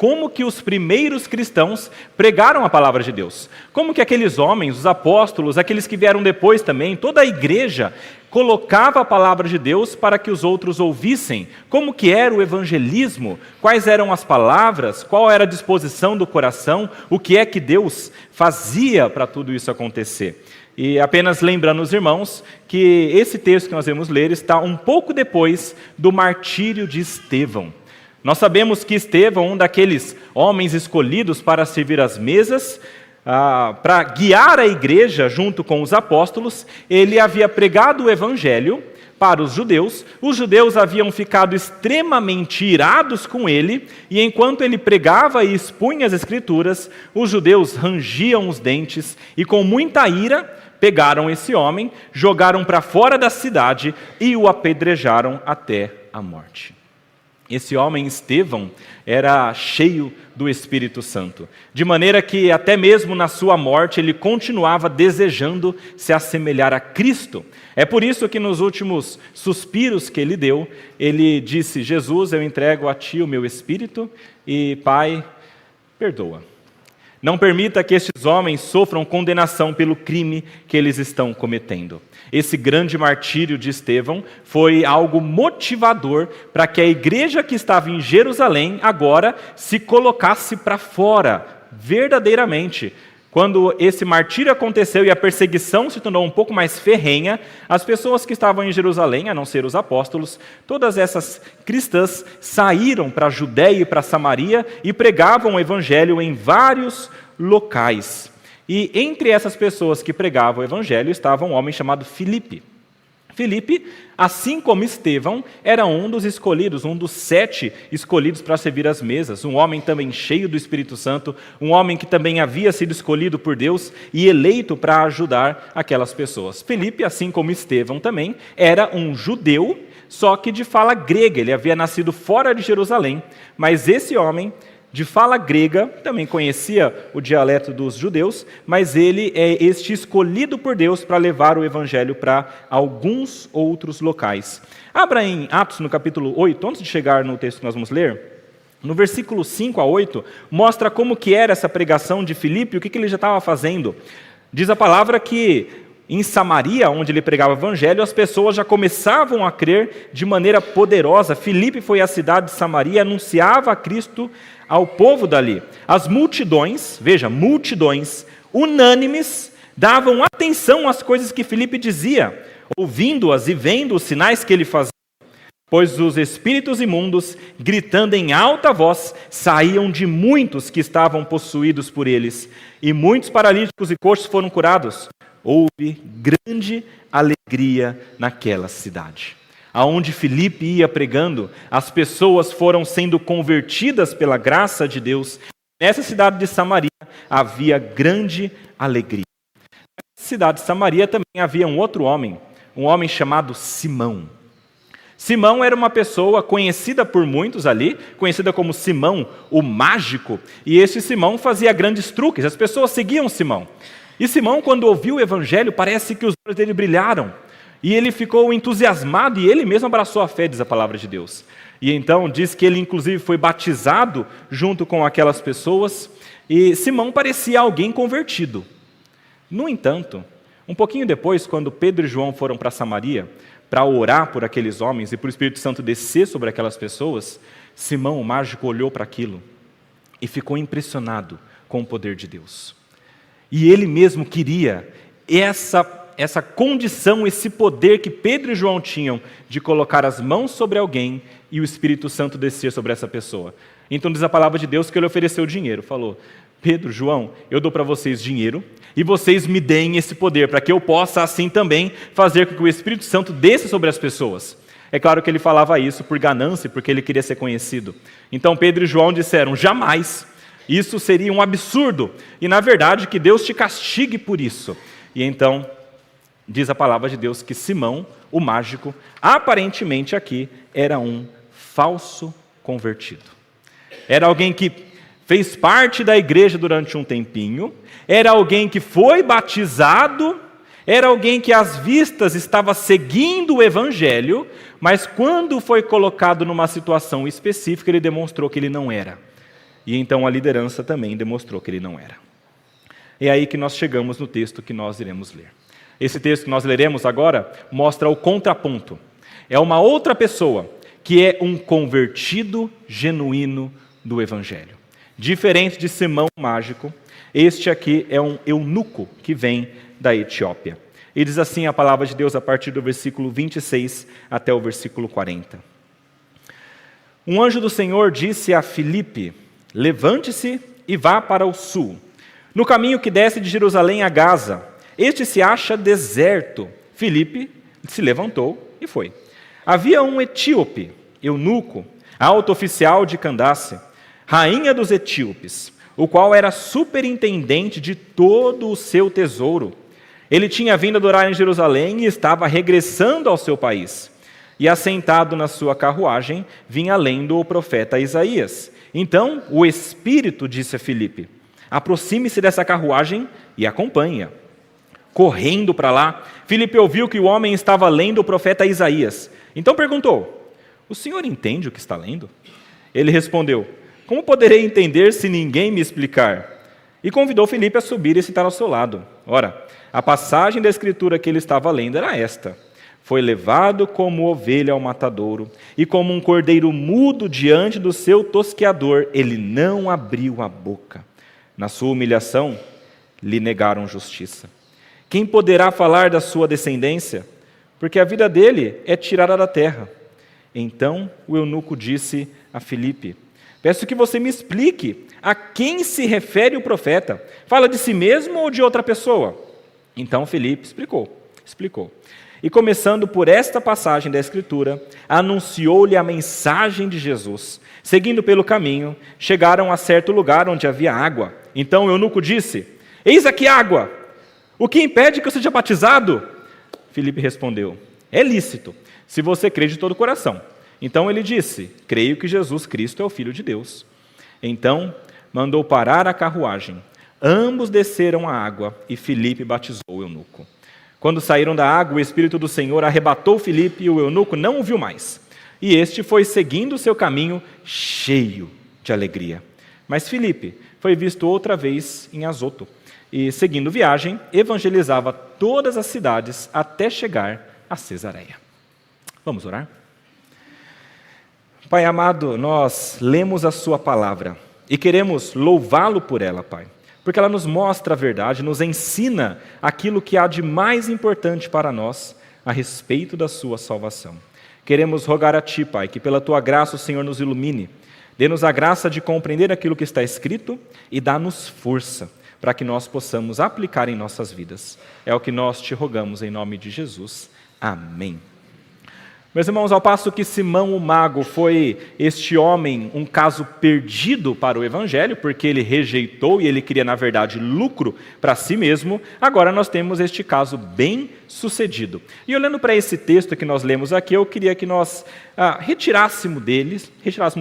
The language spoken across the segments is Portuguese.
como que os primeiros cristãos pregaram a palavra de Deus. Como que aqueles homens, os apóstolos, aqueles que vieram depois também, toda a igreja colocava a palavra de Deus para que os outros ouvissem. Como que era o evangelismo, quais eram as palavras, qual era a disposição do coração, o que é que Deus fazia para tudo isso acontecer. E apenas lembrando os irmãos que esse texto que nós vamos ler está um pouco depois do martírio de Estevão. Nós sabemos que Estevão, um daqueles homens escolhidos para servir as mesas, para guiar a igreja junto com os apóstolos, ele havia pregado o evangelho para os judeus haviam ficado extremamente irados com ele, e enquanto ele pregava e expunha as escrituras, os judeus rangiam os dentes e com muita ira pegaram esse homem, jogaram para fora da cidade e o apedrejaram até a morte. Esse homem, Estevão, era cheio do Espírito Santo, de maneira que até mesmo na sua morte ele continuava desejando se assemelhar a Cristo. É por isso que nos últimos suspiros que ele deu, ele disse: Jesus, eu entrego a ti o meu espírito e, Pai, perdoa. Não permita que estes homens sofram condenação pelo crime que eles estão cometendo. Esse grande martírio de Estevão foi algo motivador para que a igreja que estava em Jerusalém agora se colocasse para fora, verdadeiramente. Quando esse martírio aconteceu e a perseguição se tornou um pouco mais ferrenha, as pessoas que estavam em Jerusalém, a não ser os apóstolos, todas essas cristãs saíram para a Judéia e para a Samaria e pregavam o evangelho em vários locais. E entre essas pessoas que pregavam o evangelho estava um homem chamado Filipe. Filipe, assim como Estevão, era um dos escolhidos, um dos 7 escolhidos para servir as mesas, um homem também cheio do Espírito Santo, um homem que também havia sido escolhido por Deus e eleito para ajudar aquelas pessoas. Filipe, assim como Estevão também, era um judeu, só que de fala grega, ele havia nascido fora de Jerusalém, mas esse homem, de fala grega, também conhecia o dialeto dos judeus, mas ele é este escolhido por Deus para levar o evangelho para alguns outros locais. Abra em Atos, no capítulo 8, antes de chegar no texto que nós vamos ler, no versículo 5 a 8, mostra como que era essa pregação de Filipe, o que ele já estava fazendo. Diz a palavra que em Samaria, onde ele pregava o evangelho, as pessoas já começavam a crer de maneira poderosa. Filipe foi à cidade de Samaria e anunciava a Cristo ao povo dali. As multidões, veja, multidões, unânimes, davam atenção às coisas que Filipe dizia, ouvindo-as e vendo os sinais que ele fazia. Pois os espíritos imundos, gritando em alta voz, saíam de muitos que estavam possuídos por eles, e muitos paralíticos e coxos foram curados. Houve grande alegria naquela cidade. Aonde Filipe ia pregando, as pessoas foram sendo convertidas pela graça de Deus. Nessa cidade de Samaria havia grande alegria. Nessa cidade de Samaria também havia um outro homem, um homem chamado Simão. Simão era uma pessoa conhecida por muitos ali, conhecida como Simão, o mágico, e esse Simão fazia grandes truques, as pessoas seguiam Simão. E Simão, quando ouviu o evangelho, parece que os olhos dele brilharam, e ele ficou entusiasmado, e ele mesmo abraçou a fé, diz a palavra de Deus. E então diz que ele inclusive foi batizado junto com aquelas pessoas, e Simão parecia alguém convertido. No entanto, um pouquinho depois, quando Pedro e João foram para Samaria, para orar por aqueles homens e para o Espírito Santo descer sobre aquelas pessoas, Simão, o mágico, olhou para aquilo e ficou impressionado com o poder de Deus. E ele mesmo queria essa condição, esse poder que Pedro e João tinham de colocar as mãos sobre alguém e o Espírito Santo descer sobre essa pessoa. Então diz a palavra de Deus que ele ofereceu dinheiro, falou: Pedro, João, eu dou para vocês dinheiro e vocês me deem esse poder para que eu possa assim também fazer com que o Espírito Santo desça sobre as pessoas. É claro que ele falava isso por ganância, porque ele queria ser conhecido. Então Pedro e João disseram: jamais, isso seria um absurdo, e na verdade que Deus te castigue por isso. E então diz a palavra de Deus que Simão, o mágico, aparentemente aqui era um falso convertido. Era alguém que fez parte da igreja durante um tempinho, era alguém que foi batizado, era alguém que às vistas estava seguindo o evangelho, mas quando foi colocado numa situação específica, ele demonstrou que ele não era. E então a liderança também demonstrou que ele não era. É aí que nós chegamos no texto que nós iremos ler. Esse texto que nós leremos agora mostra o contraponto. É uma outra pessoa que é um convertido genuíno do Evangelho. Diferente de Simão mágico, este aqui é um eunuco que vem da Etiópia. E diz assim a palavra de Deus a partir do versículo 26 até o versículo 40. Um anjo do Senhor disse a Filipe: levante-se e vá para o sul, no caminho que desce de Jerusalém a Gaza. Este se acha deserto. Filipe se levantou e foi. Havia um etíope, eunuco, alto oficial de Candace, rainha dos etíopes, o qual era superintendente de todo o seu tesouro. Ele tinha vindo adorar em Jerusalém e estava regressando ao seu país. E assentado na sua carruagem, vinha lendo o profeta Isaías. Então o Espírito disse a Filipe: aproxime-se dessa carruagem e acompanhe-a. Correndo para lá, Filipe ouviu que o homem estava lendo o profeta Isaías. Então perguntou: o senhor entende o que está lendo? Ele respondeu: como poderei entender se ninguém me explicar? E convidou Filipe a subir e sentar ao seu lado. Ora, a passagem da escritura que ele estava lendo era esta: foi levado como ovelha ao matadouro, e como um cordeiro mudo diante do seu tosqueador, ele não abriu a boca. Na sua humilhação, lhe negaram justiça. Quem poderá falar da sua descendência? Porque a vida dele é tirada da terra. Então o eunuco disse a Filipe: peço que você me explique a quem se refere o profeta. Fala de si mesmo ou de outra pessoa? Então Filipe explicou. E começando por esta passagem da Escritura, anunciou-lhe a mensagem de Jesus. Seguindo pelo caminho, chegaram a certo lugar onde havia água. Então o eunuco disse: eis aqui água! O que impede que eu seja batizado? Filipe respondeu: é lícito, se você crê de todo o coração. Então ele disse: creio que Jesus Cristo é o Filho de Deus. Então mandou parar a carruagem. Ambos desceram a água e Filipe batizou o eunuco. Quando saíram da água, o Espírito do Senhor arrebatou Filipe e o eunuco não o viu mais. E este foi seguindo o seu caminho cheio de alegria. Mas Filipe foi visto outra vez em Azoto. E, seguindo viagem, evangelizava todas as cidades até chegar a Cesareia. Vamos orar? Pai amado, nós lemos a sua palavra e queremos louvá-lo por ela, Pai, porque ela nos mostra a verdade, nos ensina aquilo que há de mais importante para nós a respeito da sua salvação. Queremos rogar a Ti, Pai, que pela Tua graça o Senhor nos ilumine, dê-nos a graça de compreender aquilo que está escrito e dá-nos força para que nós possamos aplicar em nossas vidas. É o que nós te rogamos em nome de Jesus. Amém. Meus irmãos, ao passo que Simão o Mago foi este homem, um caso perdido para o Evangelho, porque ele rejeitou e ele queria, na verdade, lucro para si mesmo, agora nós temos este caso bem sucedido. E olhando para esse texto que nós lemos aqui, eu queria que nós retirássemos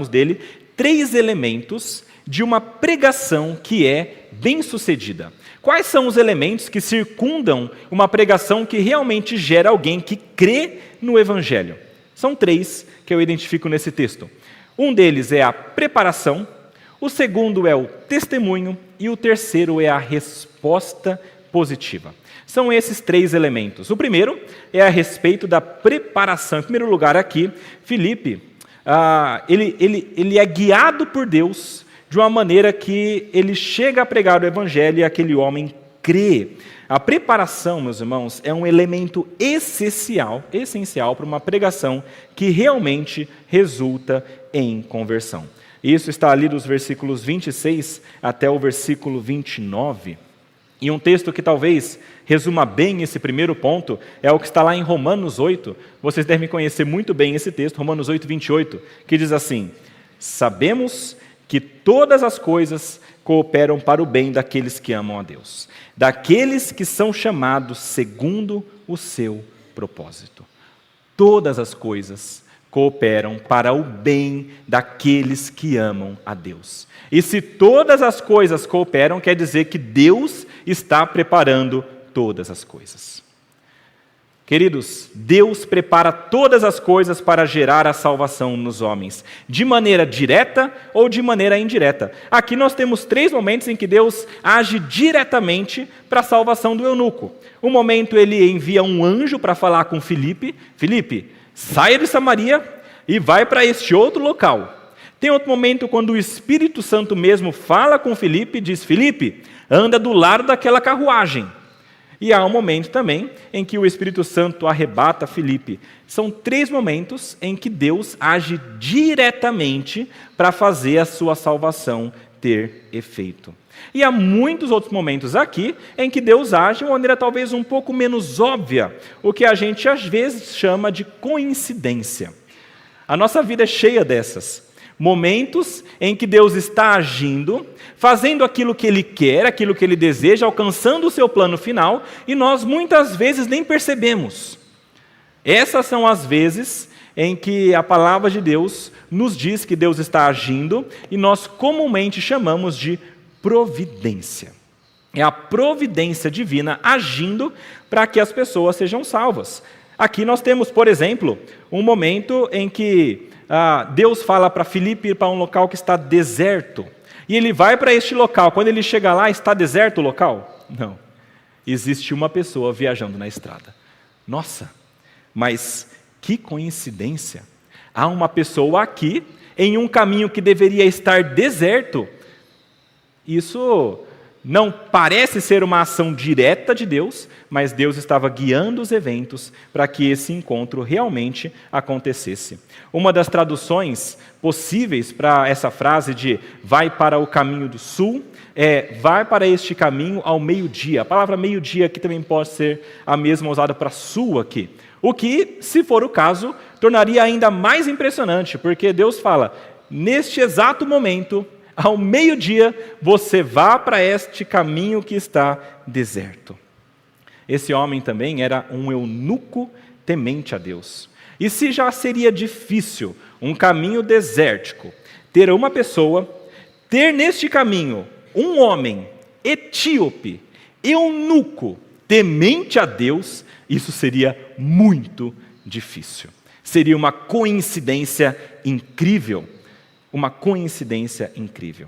dele 3 elementos de uma pregação que é bem-sucedida. Quais são os elementos que circundam uma pregação que realmente gera alguém que crê no Evangelho? São 3 que eu identifico nesse texto. Um deles é a preparação, o segundo é o testemunho e o terceiro é a resposta positiva. São esses 3 elementos. O primeiro é a respeito da preparação. Em primeiro lugar aqui, Filipe, ele é guiado por Deus de uma maneira que ele chega a pregar o Evangelho e aquele homem crê. A preparação, meus irmãos, é um elemento essencial para uma pregação que realmente resulta em conversão. Isso está ali dos versículos 26 até o versículo 29. E um texto que talvez resuma bem esse primeiro ponto é o que está lá em Romanos 8. Vocês devem conhecer muito bem esse texto, Romanos 8, 28, que diz assim: sabemos que todas as coisas cooperam para o bem daqueles que amam a Deus, daqueles que são chamados segundo o seu propósito. Todas as coisas cooperam para o bem daqueles que amam a Deus. E se todas as coisas cooperam, quer dizer que Deus está preparando todas as coisas. Queridos, Deus prepara todas as coisas para gerar a salvação nos homens, de maneira direta ou de maneira indireta. Aqui nós temos 3 momentos em que Deus age diretamente para a salvação do eunuco. Um momento ele envia um anjo para falar com Filipe: Filipe, saia de Samaria e vai para este outro local. Tem outro momento quando o Espírito Santo mesmo fala com Filipe e diz: Filipe, anda do lado daquela carruagem. E há um momento também em que o Espírito Santo arrebata Filipe. São 3 momentos em que Deus age diretamente para fazer a sua salvação ter efeito. E há muitos outros momentos aqui em que Deus age de uma maneira talvez um pouco menos óbvia, o que a gente às vezes chama de coincidência. A nossa vida é cheia dessas. Momentos em que Deus está agindo, fazendo aquilo que Ele quer, aquilo que Ele deseja, alcançando o seu plano final, e nós muitas vezes nem percebemos. Essas são as vezes em que a palavra de Deus nos diz que Deus está agindo, e nós comumente chamamos de providência. É a providência divina agindo para que as pessoas sejam salvas. Aqui nós temos, por exemplo, um momento em que Deus fala para Filipe ir para um local que está deserto. E ele vai para este local. Quando ele chega lá, está deserto o local? Não. Existe uma pessoa viajando na estrada. Nossa, mas que coincidência. Há uma pessoa aqui, em um caminho que deveria estar deserto. Isso não parece ser uma ação direta de Deus, mas Deus estava guiando os eventos para que esse encontro realmente acontecesse. Uma das traduções possíveis para essa frase de vai para o caminho do sul é vai para este caminho ao meio-dia. A palavra meio-dia aqui também pode ser a mesma usada para sul aqui. O que, se for o caso, tornaria ainda mais impressionante, porque Deus fala, neste exato momento, ao meio-dia, você vá para este caminho que está deserto. Esse homem também era um eunuco temente a Deus. E se já seria difícil um caminho desértico, ter uma pessoa, ter neste caminho um homem etíope, eunuco, temente a Deus, isso seria muito difícil. Seria uma coincidência incrível. Uma coincidência incrível.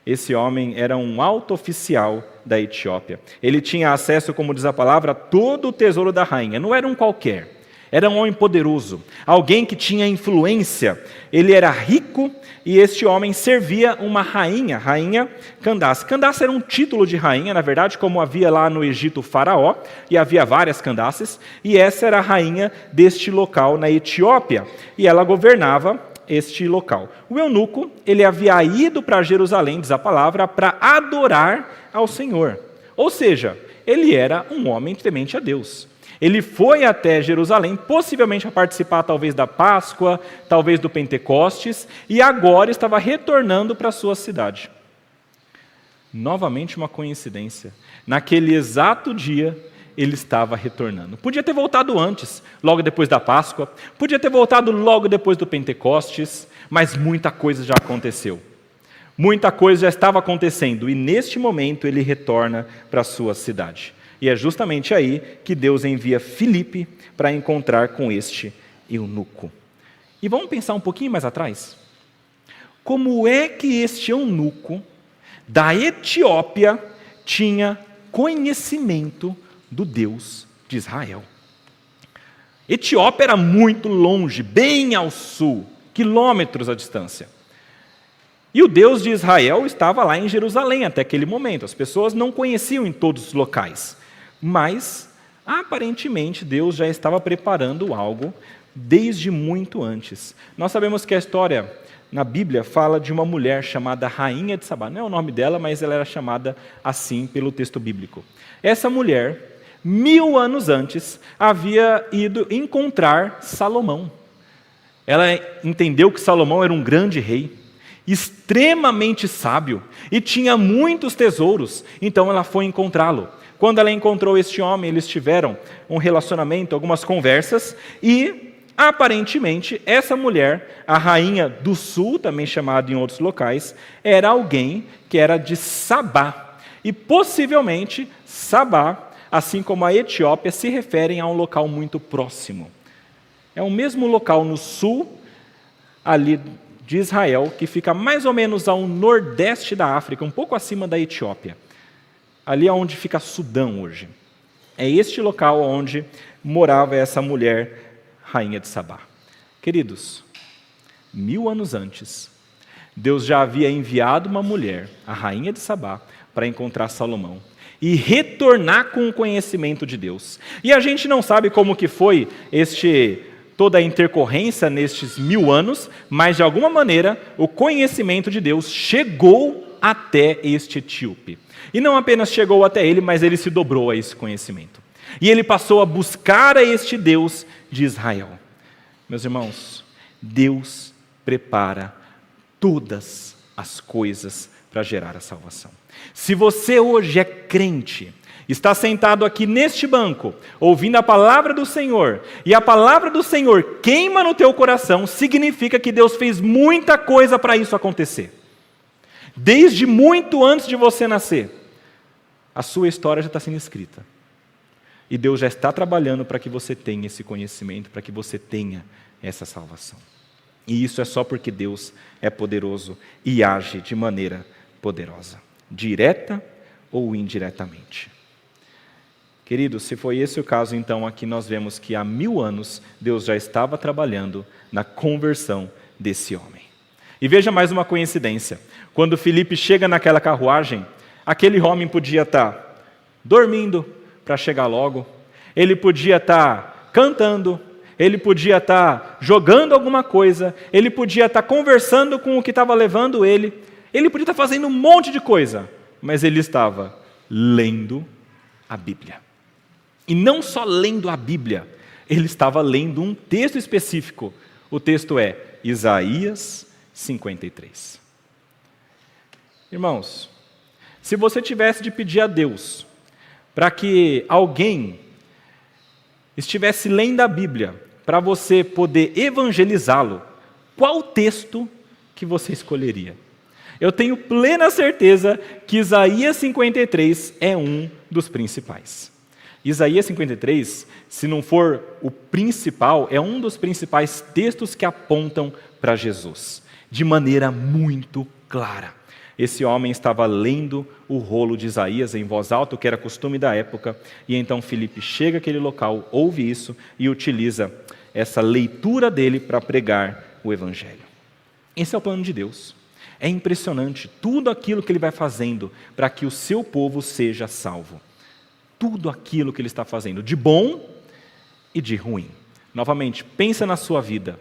Esse homem era um alto oficial da Etiópia. Ele tinha acesso, como diz a palavra, a todo o tesouro da rainha. Não era um qualquer. Era um homem poderoso. Alguém que tinha influência. Ele era rico e este homem servia uma rainha, rainha Candace. Candace era um título de rainha, na verdade, como havia lá no Egito o faraó, e havia várias Candaces, e essa era a rainha deste local na Etiópia. E ela governava este local. O eunuco, ele havia ido para Jerusalém, diz a palavra, para adorar ao Senhor. Ou seja, ele era um homem temente a Deus. Ele foi até Jerusalém, possivelmente a participar talvez da Páscoa, talvez do Pentecostes, e agora estava retornando para a sua cidade. Novamente uma coincidência. Naquele exato dia, ele estava retornando. Podia ter voltado antes, logo depois da Páscoa, podia ter voltado logo depois do Pentecostes, mas muita coisa já aconteceu. Muita coisa já estava acontecendo, e neste momento ele retorna para a sua cidade. E é justamente aí que Deus envia Filipe para encontrar com este eunuco. E vamos pensar um pouquinho mais atrás? Como é que este eunuco da Etiópia tinha conhecimento do Deus de Israel? Etiópia era muito longe, bem ao sul, quilômetros à distância. E o Deus de Israel estava lá em Jerusalém até aquele momento. As pessoas não conheciam em todos os locais. Mas, aparentemente, Deus já estava preparando algo desde muito antes. Nós sabemos que a história na Bíblia fala de uma mulher chamada Rainha de Sabá. Não é o nome dela, mas ela era chamada assim pelo texto bíblico. Essa mulher, 1000 anos antes, havia ido encontrar Salomão. Ela entendeu que Salomão era um grande rei, extremamente sábio, e tinha muitos tesouros, então ela foi encontrá-lo. Quando ela encontrou este homem, eles tiveram um relacionamento, algumas conversas, e aparentemente essa mulher, a rainha do sul, também chamada em outros locais, era alguém que era de Sabá. E possivelmente Sabá assim como a Etiópia, se referem a um local muito próximo. É o mesmo local no sul, ali de Israel, que fica mais ou menos ao nordeste da África, um pouco acima da Etiópia. Ali é onde fica Sudão hoje. É este local onde morava essa mulher, rainha de Sabá. Queridos, 1000 anos antes, Deus já havia enviado uma mulher, a rainha de Sabá, para encontrar Salomão e retornar com o conhecimento de Deus. E a gente não sabe como que foi toda a intercorrência nestes 1000 anos, mas de alguma maneira o conhecimento de Deus chegou até este etíope. E não apenas chegou até ele, mas ele se dobrou a esse conhecimento. E ele passou a buscar a este Deus de Israel. Meus irmãos, Deus prepara todas as coisas para gerar a salvação. Se você hoje é crente, está sentado aqui neste banco, ouvindo a palavra do Senhor, e a palavra do Senhor queima no teu coração, significa que Deus fez muita coisa para isso acontecer. Desde muito antes de você nascer, a sua história já está sendo escrita. E Deus já está trabalhando para que você tenha esse conhecimento, para que você tenha essa salvação. E isso é só porque Deus é poderoso e age de maneira poderosa, direta ou indiretamente. Queridos, se foi esse o caso, então aqui nós vemos que há 1000 anos Deus já estava trabalhando na conversão desse homem. E veja mais uma coincidência. Quando Filipe chega naquela carruagem, aquele homem podia estar dormindo para chegar logo, ele podia estar cantando, ele podia estar jogando alguma coisa, ele podia estar conversando com o que estava levando ele podia estar fazendo um monte de coisa, mas ele estava lendo a Bíblia. E não só lendo a Bíblia, ele estava lendo um texto específico. O texto é Isaías 53. Irmãos, se você tivesse de pedir a Deus para que alguém estivesse lendo a Bíblia para você poder evangelizá-lo, qual texto que você escolheria? Eu tenho plena certeza que Isaías 53 é um dos principais. Isaías 53, se não for o principal, é um dos principais textos que apontam para Jesus, de maneira muito clara. Esse homem estava lendo o rolo de Isaías em voz alta, o que era costume da época, e então Filipe chega àquele local, ouve isso e utiliza essa leitura dele para pregar o Evangelho. Esse é o plano de Deus. É impressionante tudo aquilo que ele vai fazendo para que o seu povo seja salvo. Tudo aquilo que ele está fazendo, de bom e de ruim. Novamente, pensa na sua vida.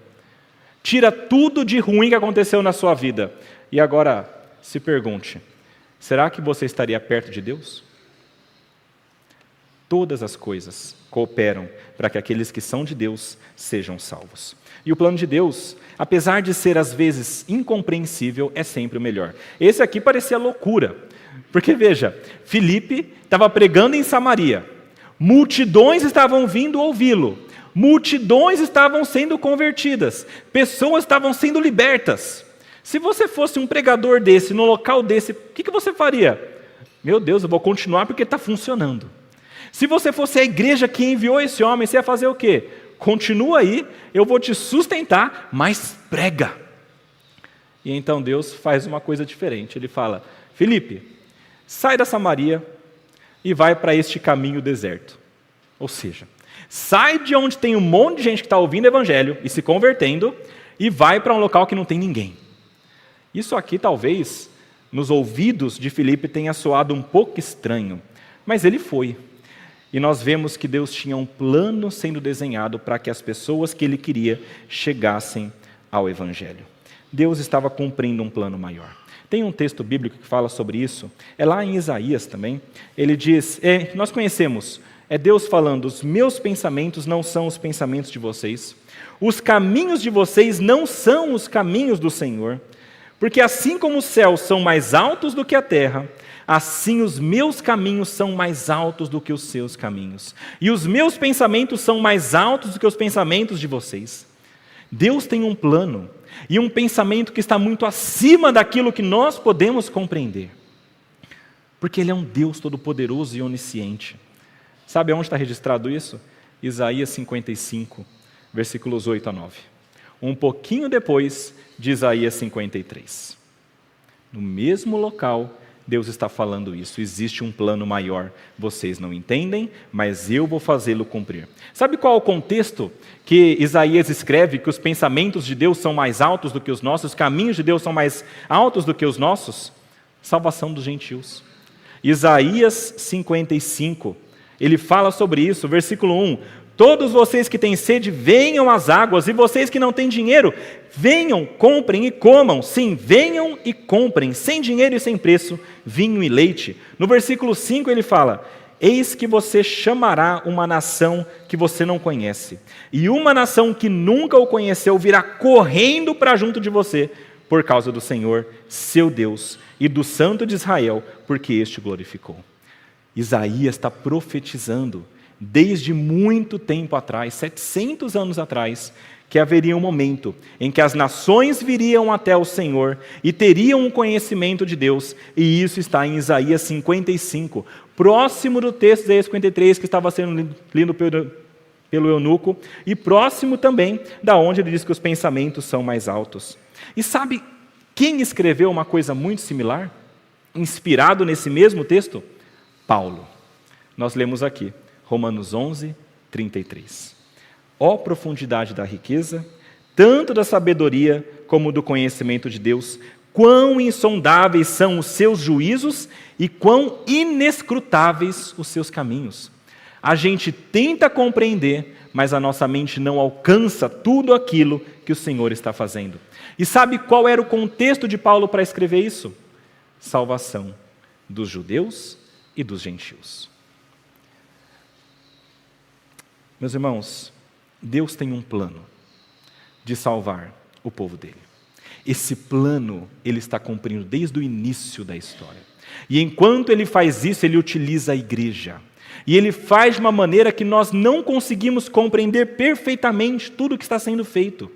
Tira tudo de ruim que aconteceu na sua vida. E agora, se pergunte, será que você estaria perto de Deus? Todas as coisas cooperam para que aqueles que são de Deus sejam salvos. E o plano de Deus, apesar de ser às vezes incompreensível, é sempre o melhor. Esse aqui parecia loucura, porque veja, Filipe estava pregando em Samaria, multidões estavam vindo ouvi-lo, multidões estavam sendo convertidas, pessoas estavam sendo libertas. Se você fosse um pregador desse, no local desse, o que você faria? Meu Deus, eu vou continuar porque está funcionando. Se você fosse a igreja que enviou esse homem, você ia fazer o quê? Continua aí, eu vou te sustentar, mas prega. E então Deus faz uma coisa diferente. Ele fala, Filipe, sai da Samaria e vai para este caminho deserto. Ou seja, sai de onde tem um monte de gente que está ouvindo o Evangelho e se convertendo e vai para um local que não tem ninguém. Isso aqui talvez, nos ouvidos de Filipe, tenha soado um pouco estranho, mas ele foi. E nós vemos que Deus tinha um plano sendo desenhado para que as pessoas que ele queria chegassem ao Evangelho. Deus estava cumprindo um plano maior. Tem um texto bíblico que fala sobre isso, é lá em Isaías também. Ele diz, nós conhecemos, é Deus falando, os meus pensamentos não são os pensamentos de vocês, os caminhos de vocês não são os caminhos do Senhor, porque assim como os céus são mais altos do que a terra, assim os meus caminhos são mais altos do que os seus caminhos. E os meus pensamentos são mais altos do que os pensamentos de vocês. Deus tem um plano e um pensamento que está muito acima daquilo que nós podemos compreender. Porque Ele é um Deus todo-poderoso e onisciente. Sabe onde está registrado isso? Isaías 55, versículos 8 a 9. Um pouquinho depois de Isaías 53. No mesmo local, Deus está falando isso. Existe um plano maior. Vocês não entendem, mas eu vou fazê-lo cumprir. Sabe qual é o contexto que Isaías escreve que os pensamentos de Deus são mais altos do que os nossos, os caminhos de Deus são mais altos do que os nossos? Salvação dos gentios. Isaías 55, ele fala sobre isso, versículo 1. Todos vocês que têm sede, venham às águas, e vocês que não têm dinheiro, venham, comprem e comam. Sim, venham e comprem, sem dinheiro e sem preço, vinho e leite. No versículo 5 ele fala: eis que você chamará uma nação que você não conhece, e uma nação que nunca o conheceu virá correndo para junto de você, por causa do Senhor, seu Deus, e do Santo de Israel, porque este glorificou. Isaías está profetizando desde muito tempo atrás, 700 anos atrás, que haveria um momento em que as nações viriam até o Senhor e teriam um conhecimento de Deus, e isso está em Isaías 55, próximo do texto de Isaías 53, que estava sendo lido pelo eunuco, e próximo também da onde ele diz que os pensamentos são mais altos. E sabe quem escreveu uma coisa muito similar, inspirado nesse mesmo texto? Paulo. Nós lemos aqui, Romanos 11, 33. Ó profundidade da riqueza, tanto da sabedoria como do conhecimento de Deus, quão insondáveis são os seus juízos e quão inescrutáveis os seus caminhos. A gente tenta compreender, mas a nossa mente não alcança tudo aquilo que o Senhor está fazendo. E sabe qual era o contexto de Paulo para escrever isso? Salvação dos judeus e dos gentios. Meus irmãos, Deus tem um plano de salvar o povo dele. Esse plano ele está cumprindo desde o início da história. E enquanto ele faz isso, ele utiliza a igreja. E ele faz de uma maneira que nós não conseguimos compreender perfeitamente tudo o que está sendo feito.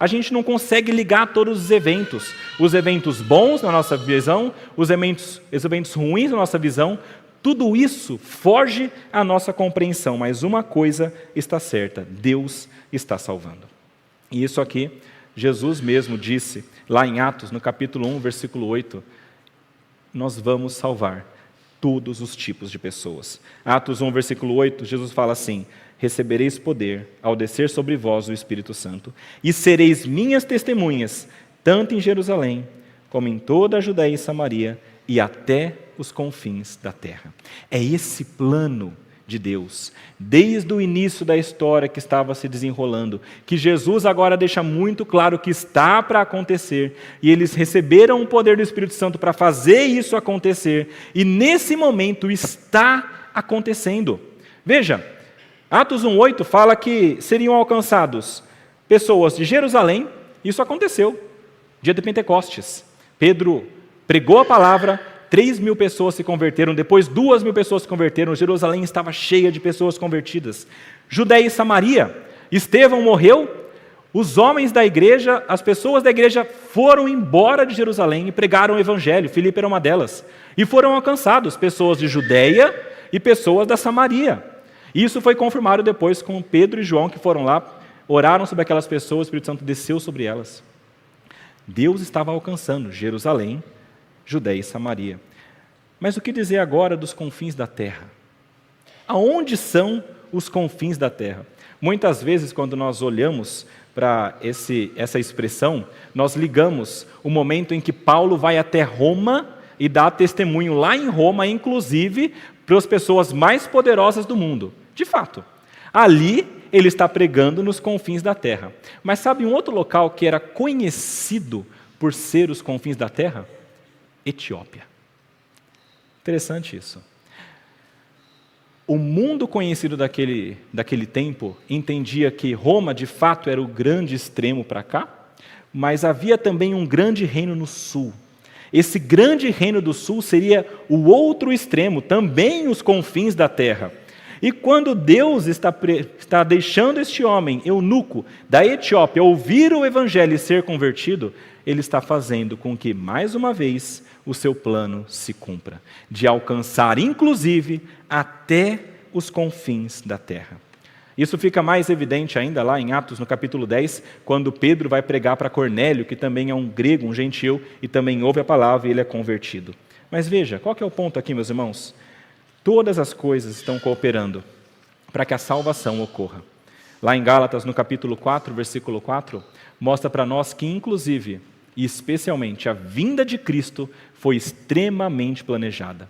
A gente não consegue ligar todos os eventos bons na nossa visão, os eventos ruins na nossa visão. Tudo isso foge à nossa compreensão, mas uma coisa está certa: Deus está salvando. E isso aqui, Jesus mesmo disse, lá em Atos, no capítulo 1, versículo 8, nós vamos salvar todos os tipos de pessoas. Atos 1, versículo 8, Jesus fala assim: recebereis poder ao descer sobre vós o Espírito Santo, e sereis minhas testemunhas, tanto em Jerusalém, como em toda a Judeia e Samaria, e até os confins da terra. É esse plano de Deus, desde o início da história que estava se desenrolando, que Jesus agora deixa muito claro que está para acontecer, e eles receberam o poder do Espírito Santo para fazer isso acontecer, e nesse momento está acontecendo. Veja, Atos 1,8 fala que seriam alcançados pessoas de Jerusalém, isso aconteceu, dia de Pentecostes. Pedro pregou a palavra, 3.000 pessoas se converteram, depois 2.000 pessoas se converteram, Jerusalém estava cheia de pessoas convertidas. Judeia e Samaria, Estevão morreu, os homens da igreja, as pessoas da igreja foram embora de Jerusalém e pregaram o evangelho, Filipe era uma delas, e foram alcançados pessoas de Judeia e pessoas da Samaria. Isso foi confirmado depois com Pedro e João, que foram lá, oraram sobre aquelas pessoas, o Espírito Santo desceu sobre elas. Deus estava alcançando Jerusalém, Judeia e Samaria. Mas o que dizer agora dos confins da terra? Aonde são os confins da terra? Muitas vezes, quando nós olhamos para essa expressão, nós ligamos o momento em que Paulo vai até Roma e dá testemunho lá em Roma, inclusive para as pessoas mais poderosas do mundo. De fato, ali ele está pregando nos confins da terra. Mas sabe um outro local que era conhecido por ser os confins da terra? Etiópia. Interessante isso. O mundo conhecido daquele tempo entendia que Roma, de fato, era o grande extremo para cá, mas havia também um grande reino no sul. Esse grande reino do sul seria o outro extremo, também os confins da terra. E quando Deus está deixando este homem, eunuco, da Etiópia, ouvir o evangelho e ser convertido, ele está fazendo com que, mais uma vez, o seu plano se cumpra, de alcançar, inclusive, até os confins da terra. Isso fica mais evidente ainda lá em Atos, no capítulo 10, quando Pedro vai pregar para Cornélio, que também é um grego, um gentil, e também ouve a palavra e ele é convertido. Mas veja, qual que é o ponto aqui, meus irmãos? Todas as coisas estão cooperando para que a salvação ocorra. Lá em Gálatas, no capítulo 4, versículo 4, mostra para nós que, inclusive, e especialmente, a vinda de Cristo foi extremamente planejada.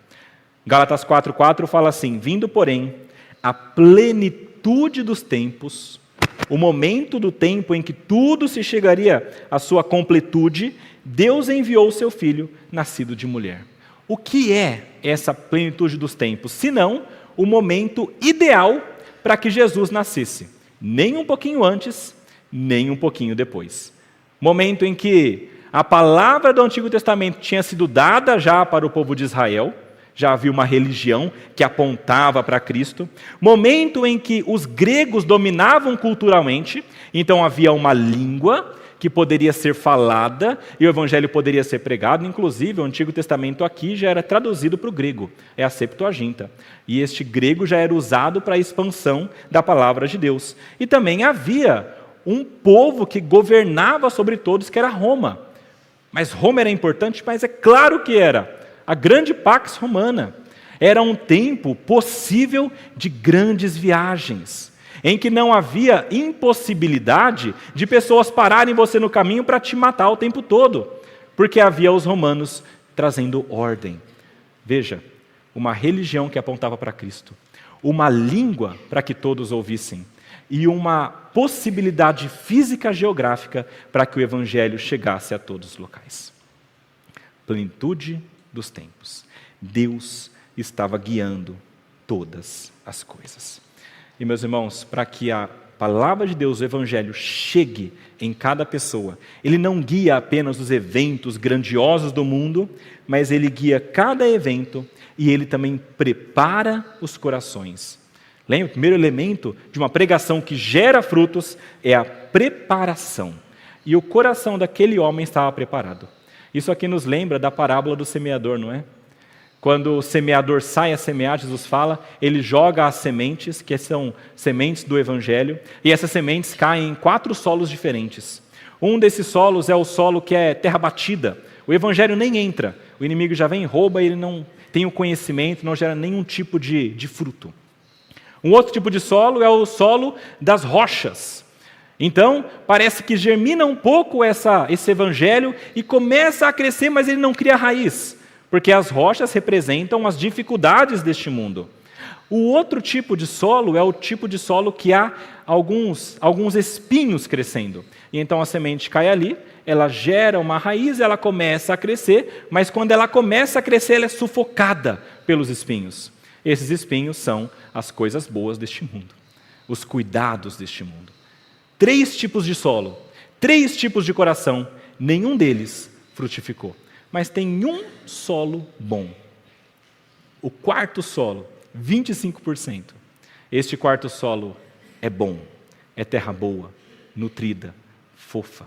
Gálatas 4,4 fala assim: vindo, porém, a plenitude dos tempos, o momento do tempo em que tudo se chegaria à sua completude, Deus enviou o seu Filho, nascido de mulher. O que é essa plenitude dos tempos? Senão o momento ideal para que Jesus nascesse. Nem um pouquinho antes, nem um pouquinho depois. Momento em que a palavra do Antigo Testamento tinha sido dada já para o povo de Israel, já havia uma religião que apontava para Cristo. Momento em que os gregos dominavam culturalmente, então havia uma língua que poderia ser falada e o evangelho poderia ser pregado. Inclusive, o Antigo Testamento aqui já era traduzido para o grego, é a Septuaginta. E este grego já era usado para a expansão da palavra de Deus. E também havia um povo que governava sobre todos, que era Roma. Mas Roma era importante? Mas é claro que era. A grande Pax Romana era um tempo possível de grandes viagens, em que não havia impossibilidade de pessoas pararem você no caminho para te matar o tempo todo, porque havia os romanos trazendo ordem. Veja, uma religião que apontava para Cristo, uma língua para que todos ouvissem, e uma possibilidade física geográfica para que o evangelho chegasse a todos os locais. Plenitude dos tempos. Deus estava guiando todas as coisas. E, meus irmãos, para que a palavra de Deus, o evangelho, chegue em cada pessoa, ele não guia apenas os eventos grandiosos do mundo, mas ele guia cada evento e ele também prepara os corações. Lembra? O primeiro elemento de uma pregação que gera frutos é a preparação. E o coração daquele homem estava preparado. Isso aqui nos lembra da parábola do semeador, não é? Quando o semeador sai a semear, Jesus fala, ele joga as sementes, que são sementes do Evangelho, e essas sementes caem em 4 solos diferentes. Um desses solos é o solo que é terra batida. O Evangelho nem entra, o inimigo já vem e rouba, ele não tem o conhecimento, não gera nenhum tipo de fruto. Um outro tipo de solo é o solo das rochas. Então, parece que germina um pouco esse evangelho e começa a crescer, mas ele não cria raiz, porque as rochas representam as dificuldades deste mundo. O outro tipo de solo é o tipo de solo que há alguns espinhos crescendo. E então a semente cai ali, ela gera uma raiz, ela começa a crescer, mas quando ela começa a crescer, ela é sufocada pelos espinhos. Esses espinhos são as coisas boas deste mundo, os cuidados deste mundo. 3 tipos de solo, 3 tipos de coração, nenhum deles frutificou. Mas tem um solo bom. O quarto solo, 25%. Este quarto solo é bom, é terra boa, nutrida, fofa.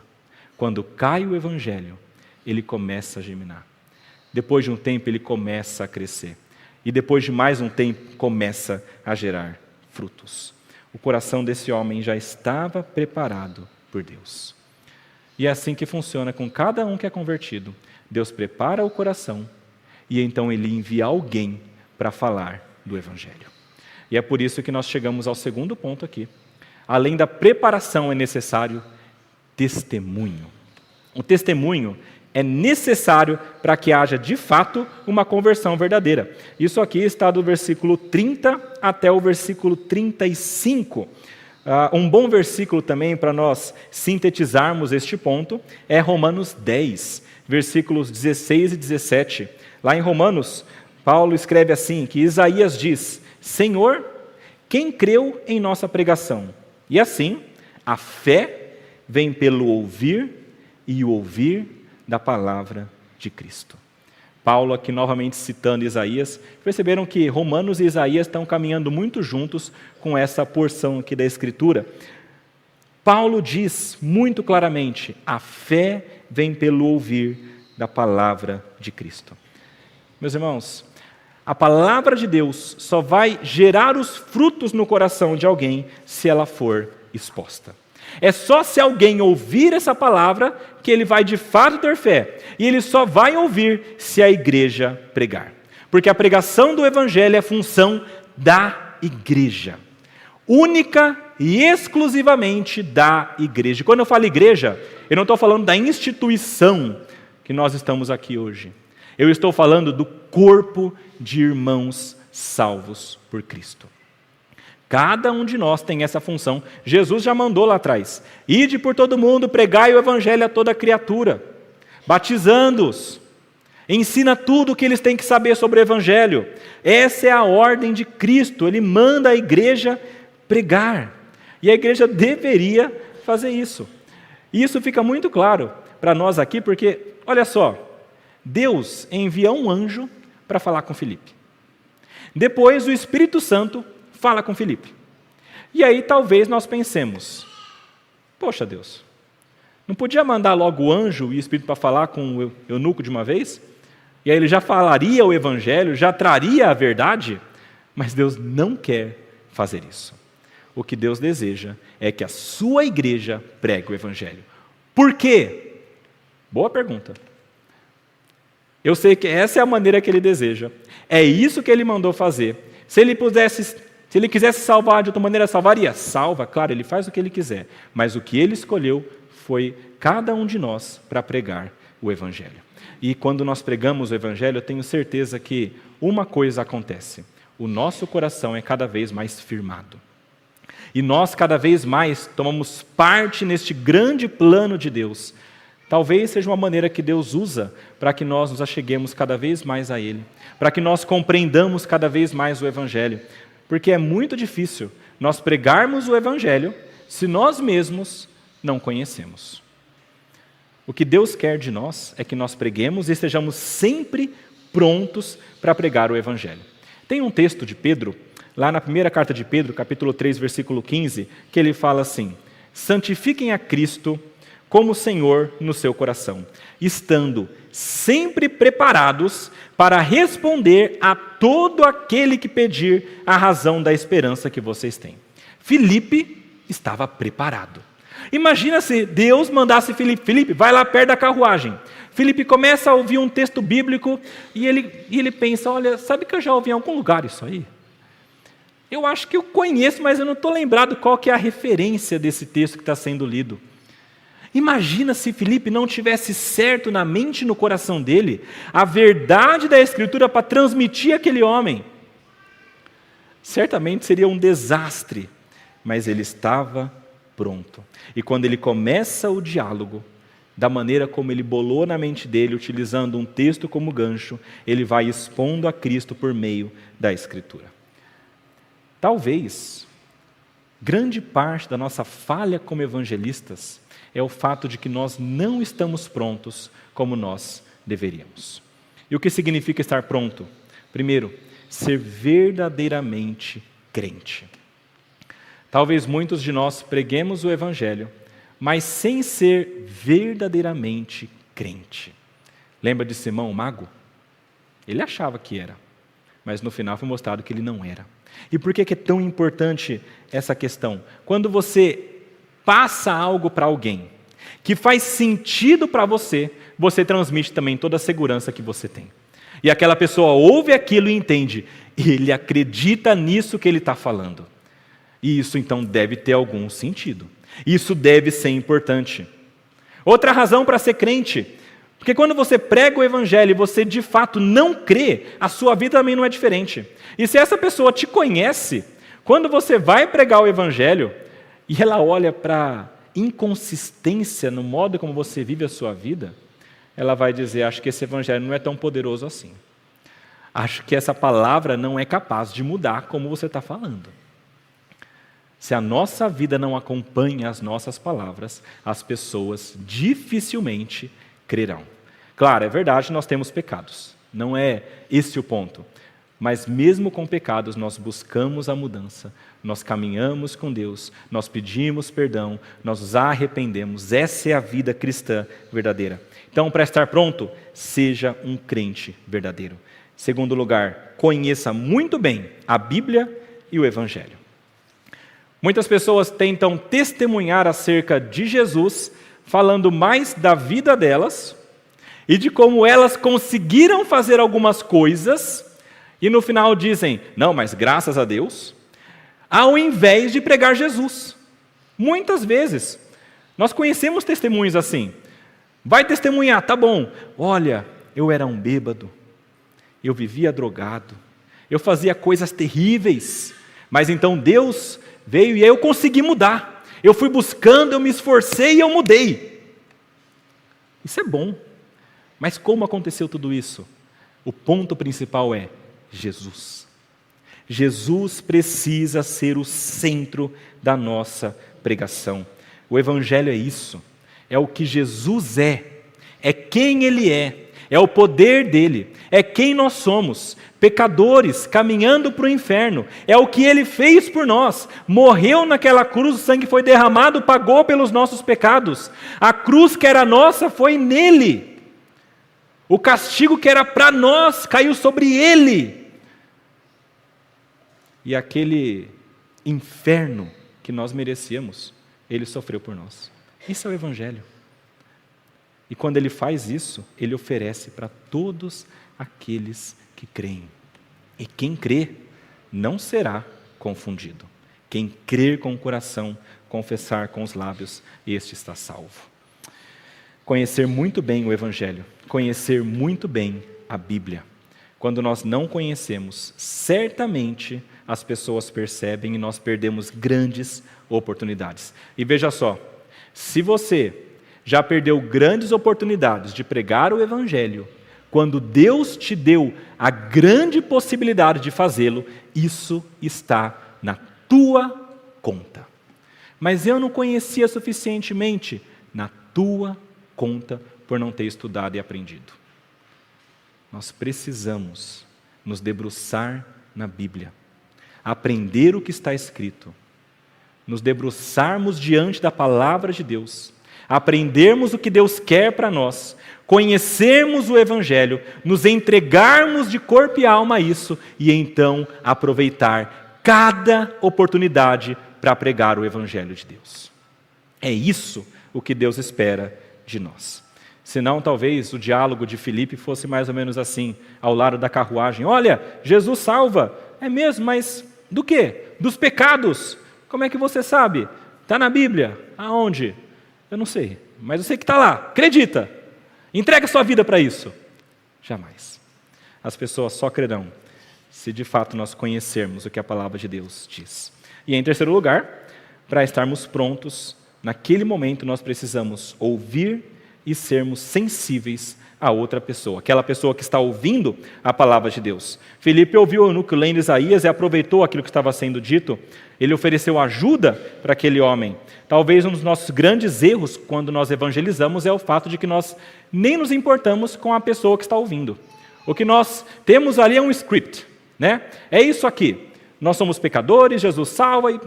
Quando cai o evangelho, ele começa a germinar. Depois de um tempo, ele começa a crescer. E depois de mais um tempo, começa a gerar frutos. O coração desse homem já estava preparado por Deus. E é assim que funciona com cada um que é convertido. Deus prepara o coração e então ele envia alguém para falar do Evangelho. E é por isso que nós chegamos ao segundo ponto aqui. Além da preparação é necessário testemunho. O testemunho é necessário para que haja, de fato, uma conversão verdadeira. Isso aqui está do versículo 30 até o versículo 35. Um bom versículo também para nós sintetizarmos este ponto é Romanos 10, versículos 16 e 17. Lá em Romanos, Paulo escreve assim, que Isaías diz: Senhor, quem creu em nossa pregação? E assim, a fé vem pelo ouvir e o ouvir da palavra de Cristo. Paulo aqui novamente citando Isaías, perceberam que Romanos e Isaías estão caminhando muito juntos com essa porção aqui da Escritura. Paulo diz muito claramente, a fé vem pelo ouvir da palavra de Cristo. Meus irmãos, A palavra de Deus só vai gerar os frutos no coração de alguém se ela for exposta. É só se alguém ouvir essa palavra que ele vai de fato ter fé. E ele só vai ouvir se a igreja pregar. Porque a pregação do evangelho é função da igreja. Única e exclusivamente da igreja. Quando eu falo igreja, eu não estou falando da instituição que nós estamos aqui hoje. Eu estou falando do corpo de irmãos salvos por Cristo. Cada um de nós tem essa função. Jesus já mandou lá atrás. Ide por todo mundo, pregai o evangelho a toda criatura, batizando-os. Ensina tudo o que eles têm que saber sobre o evangelho. Essa é a ordem de Cristo. Ele manda a igreja pregar. E a igreja deveria fazer isso. E isso fica muito claro para nós aqui, porque, olha só, Deus envia um anjo para falar com Filipe. Depois o Espírito Santo fala com Filipe. E aí talvez nós pensemos, poxa Deus, não podia mandar logo o anjo e o Espírito para falar com o eunuco de uma vez? E aí ele já falaria o evangelho, já traria a verdade? Mas Deus não quer fazer isso. O que Deus deseja é que a sua igreja pregue o evangelho. Por quê? Boa pergunta. Eu sei que essa é a maneira que ele deseja. É isso que ele mandou fazer. Se ele quisesse salvar de outra maneira, salvaria? Salva, claro, ele faz o que ele quiser. Mas o que ele escolheu foi cada um de nós para pregar o evangelho. E quando nós pregamos o evangelho, eu tenho certeza que uma coisa acontece. O nosso coração é cada vez mais firmado. E nós cada vez mais tomamos parte neste grande plano de Deus. Talvez seja uma maneira que Deus usa para que nós nos acheguemos cada vez mais a Ele, para que nós compreendamos cada vez mais o evangelho. Porque é muito difícil nós pregarmos o evangelho se nós mesmos não conhecemos. O que Deus quer de nós é que nós preguemos e estejamos sempre prontos para pregar o evangelho. Tem um texto de Pedro, lá na primeira carta de Pedro, capítulo 3, versículo 15, que ele fala assim: santifiquem a Cristo como Senhor no seu coração, estando sempre preparados para responder a todo aquele que pedir a razão da esperança que vocês têm. Filipe estava preparado. Imagina se Deus mandasse Filipe, vai lá perto da carruagem. Filipe começa a ouvir um texto bíblico e ele pensa, olha, sabe que eu já ouvi em algum lugar isso aí? Eu acho que eu conheço, mas eu não estou lembrado qual que é a referência desse texto que está sendo lido. Imagina se Filipe não tivesse certo na mente e no coração dele a verdade da Escritura para transmitir àquele homem. Certamente seria um desastre, mas ele estava pronto. E quando ele começa o diálogo, da maneira como ele bolou na mente dele, utilizando um texto como gancho, ele vai expondo a Cristo por meio da Escritura. Talvez, grande parte da nossa falha como evangelistas é o fato de que nós não estamos prontos como nós deveríamos. E o que significa estar pronto? Primeiro, ser verdadeiramente crente. Talvez muitos de nós preguemos o evangelho, mas sem ser verdadeiramente crente. Lembra de Simão, o mago? Ele achava que era, mas no final foi mostrado que ele não era. E por que é tão importante essa questão? Quando você passa algo para alguém que faz sentido para você, você transmite também toda a segurança que você tem. E aquela pessoa ouve aquilo e entende, ele acredita nisso que ele está falando. E isso então deve ter algum sentido. Isso deve ser importante. Outra razão para ser crente, porque quando você prega o evangelho e você de fato não crê, a sua vida também não é diferente. E se essa pessoa te conhece, quando você vai pregar o evangelho e ela olha para inconsistência no modo como você vive a sua vida, ela vai dizer, acho que esse evangelho não é tão poderoso assim. Acho que essa palavra não é capaz de mudar como você está falando. Se a nossa vida não acompanha as nossas palavras, as pessoas dificilmente crerão. Claro, é verdade, nós temos pecados. Não é esse o ponto. Mas mesmo com pecados, nós buscamos a mudança, nós caminhamos com Deus, nós pedimos perdão, nós nos arrependemos. Essa é a vida cristã verdadeira. Então, para estar pronto, seja um crente verdadeiro. Segundo lugar, conheça muito bem a Bíblia e o Evangelho. Muitas pessoas tentam testemunhar acerca de Jesus, falando mais da vida delas e de como elas conseguiram fazer algumas coisas, e no final dizem, não, mas graças a Deus, ao invés de pregar Jesus. Muitas vezes, nós conhecemos testemunhos assim. Vai testemunhar, tá bom. Olha, eu era um bêbado, eu vivia drogado, eu fazia coisas terríveis, mas então Deus veio e eu consegui mudar. Eu fui buscando, eu me esforcei e eu mudei. Isso é bom. Mas como aconteceu tudo isso? O ponto principal é Jesus. Jesus precisa ser o centro da nossa pregação. O Evangelho é isso. É o que Jesus é quem Ele é o poder dEle, é quem nós somos, pecadores caminhando para o inferno, é o que Ele fez por nós, morreu naquela cruz, o sangue foi derramado, pagou pelos nossos pecados, a cruz que era nossa foi nele, o castigo que era para nós caiu sobre Ele, e aquele inferno que nós merecíamos, Ele sofreu por nós. Isso é o Evangelho. E quando Ele faz isso, Ele oferece para todos aqueles que creem. E quem crê não será confundido. Quem crer com o coração, confessar com os lábios, este está salvo. Conhecer muito bem o Evangelho, conhecer muito bem a Bíblia. Quando nós não conhecemos, certamente as pessoas percebem e nós perdemos grandes oportunidades. E veja só, se você já perdeu grandes oportunidades de pregar o Evangelho, quando Deus te deu a grande possibilidade de fazê-lo, isso está na tua conta. Mas eu não conhecia suficientemente, na tua conta, por não ter estudado e aprendido. Nós precisamos nos debruçar na Bíblia, aprender o que está escrito, nos debruçarmos diante da palavra de Deus, aprendermos o que Deus quer para nós, conhecermos o Evangelho, nos entregarmos de corpo e alma a isso e então aproveitar cada oportunidade para pregar o Evangelho de Deus. É isso o que Deus espera de nós. Senão, talvez o diálogo de Filipe fosse mais ou menos assim, ao lado da carruagem. Olha, Jesus salva. É mesmo, mas do quê? Dos pecados. Como é que você sabe? Está na Bíblia. Aonde? Eu não sei, mas eu sei que está lá. Acredita. Entrega sua vida para isso. Jamais. As pessoas só crerão se de fato nós conhecermos o que a palavra de Deus diz. E em terceiro lugar, para estarmos prontos, naquele momento nós precisamos ouvir e sermos sensíveis a outra pessoa, aquela pessoa que está ouvindo a palavra de Deus. Filipe ouviu o eunuco lendo Isaías e aproveitou aquilo que estava sendo dito. Ele ofereceu ajuda para aquele homem. Talvez um dos nossos grandes erros quando nós evangelizamos é o fato de que nós nem nos importamos com a pessoa que está ouvindo. O que nós temos ali é um script, né? É isso aqui. Nós somos pecadores, Jesus salva e...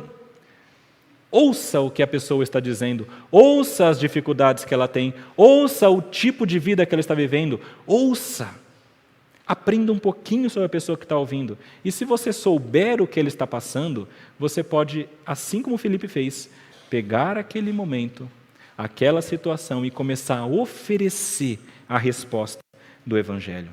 Ouça o que a pessoa está dizendo, ouça as dificuldades que ela tem, ouça o tipo de vida que ela está vivendo, ouça. Aprenda um pouquinho sobre a pessoa que está ouvindo. E se você souber o que ele está passando, você pode, assim como Filipe fez, pegar aquele momento, aquela situação e começar a oferecer a resposta do Evangelho.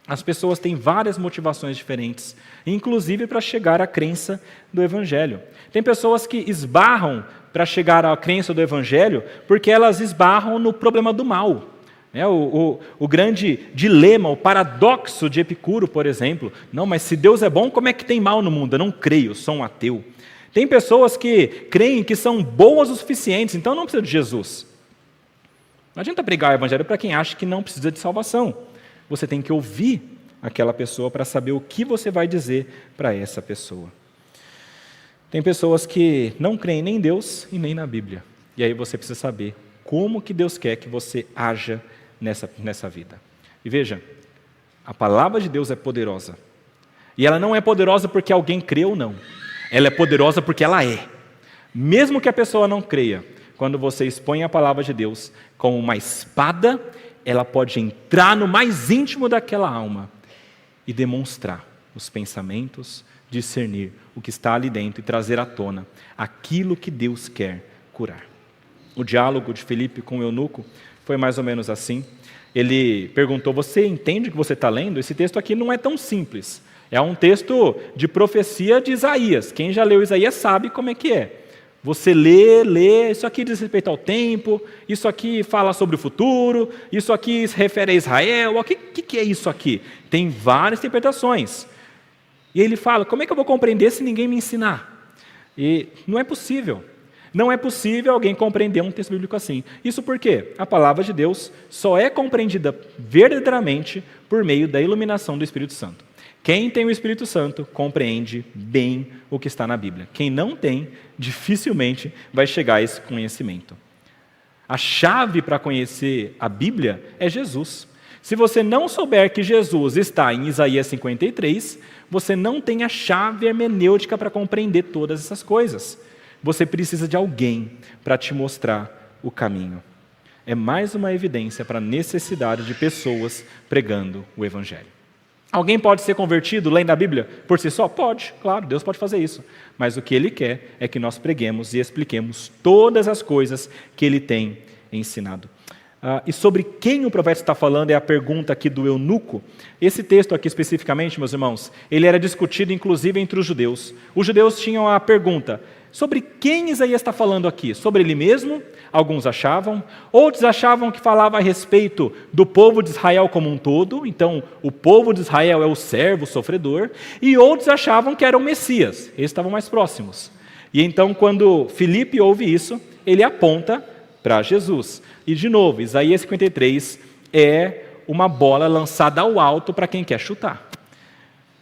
As pessoas têm várias motivações diferentes, inclusive para chegar à crença do Evangelho. Tem pessoas que esbarram para chegar à crença do Evangelho porque elas esbarram no problema do mal. O grande dilema, o paradoxo de Epicuro, por exemplo. Não, mas se Deus é bom, como é que tem mal no mundo? Eu não creio, sou um ateu. Tem pessoas que creem que são boas o suficiente, então não precisa de Jesus. Não adianta pregar o Evangelho para quem acha que não precisa de salvação. Você tem que ouvir aquela pessoa para saber o que você vai dizer para essa pessoa. Tem pessoas que não creem nem em Deus e nem na Bíblia. E aí você precisa saber como que Deus quer que você haja nessa vida. E veja, a palavra de Deus é poderosa. E ela não é poderosa porque alguém crê ou não. Ela é poderosa porque ela é. Mesmo que a pessoa não creia, quando você expõe a palavra de Deus como uma espada, ela pode entrar no mais íntimo daquela alma e demonstrar os pensamentos, discernir o que está ali dentro e trazer à tona aquilo que Deus quer curar. O diálogo de Filipe com o eunuco foi mais ou menos assim. Ele perguntou: você entende o que você está lendo? Esse texto aqui não é tão simples. É um texto de profecia de Isaías. Quem já leu Isaías sabe como é que é. Você lê, isso aqui diz respeito ao tempo, isso aqui fala sobre o futuro, isso aqui se refere a Israel, o que é isso aqui? Tem várias interpretações. E ele fala: como é que eu vou compreender se ninguém me ensinar? E não é possível. Não é possível alguém compreender um texto bíblico assim. Isso porque a palavra de Deus só é compreendida verdadeiramente por meio da iluminação do Espírito Santo. Quem tem o Espírito Santo compreende bem o que está na Bíblia. Quem não tem, dificilmente vai chegar a esse conhecimento. A chave para conhecer a Bíblia é Jesus. Se você não souber que Jesus está em Isaías 53, você não tem a chave hermenêutica para compreender todas essas coisas. Você precisa de alguém para te mostrar o caminho. É mais uma evidência para a necessidade de pessoas pregando o Evangelho. Alguém pode ser convertido lendo a Bíblia por si só? Pode, claro, Deus pode fazer isso. Mas o que Ele quer é que nós preguemos e expliquemos todas as coisas que Ele tem ensinado. E sobre quem o profeta está falando é a pergunta aqui do eunuco. Esse texto aqui especificamente, meus irmãos, ele era discutido inclusive entre os judeus. Os judeus tinham a pergunta: sobre quem Isaías está falando aqui? Sobre ele mesmo? Alguns achavam. Outros achavam que falava a respeito do povo de Israel como um todo. Então, o povo de Israel é o servo, o sofredor. E outros achavam que era o Messias. Eles estavam mais próximos. E então, quando Filipe ouve isso, ele aponta para Jesus. E, de novo, Isaías 53 é uma bola lançada ao alto para quem quer chutar.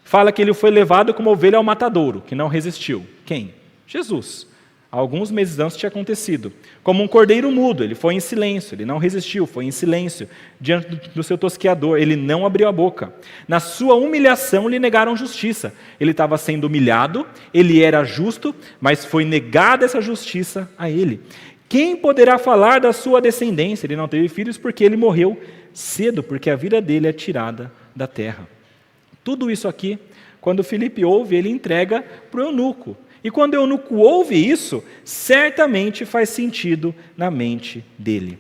Fala que ele foi levado como ovelha ao matadouro, que não resistiu. Quem? Jesus. Alguns meses antes tinha acontecido. Como um cordeiro mudo, ele foi em silêncio, ele não resistiu, foi em silêncio. Diante do seu tosqueador, ele não abriu a boca. Na sua humilhação, lhe negaram justiça. Ele estava sendo humilhado, ele era justo, mas foi negada essa justiça a ele. Quem poderá falar da sua descendência? Ele não teve filhos porque ele morreu cedo, porque a vida dele é tirada da terra. Tudo isso aqui, quando Filipe ouve, ele entrega para o eunuco. E quando o eunuco ouve isso, certamente faz sentido na mente dele.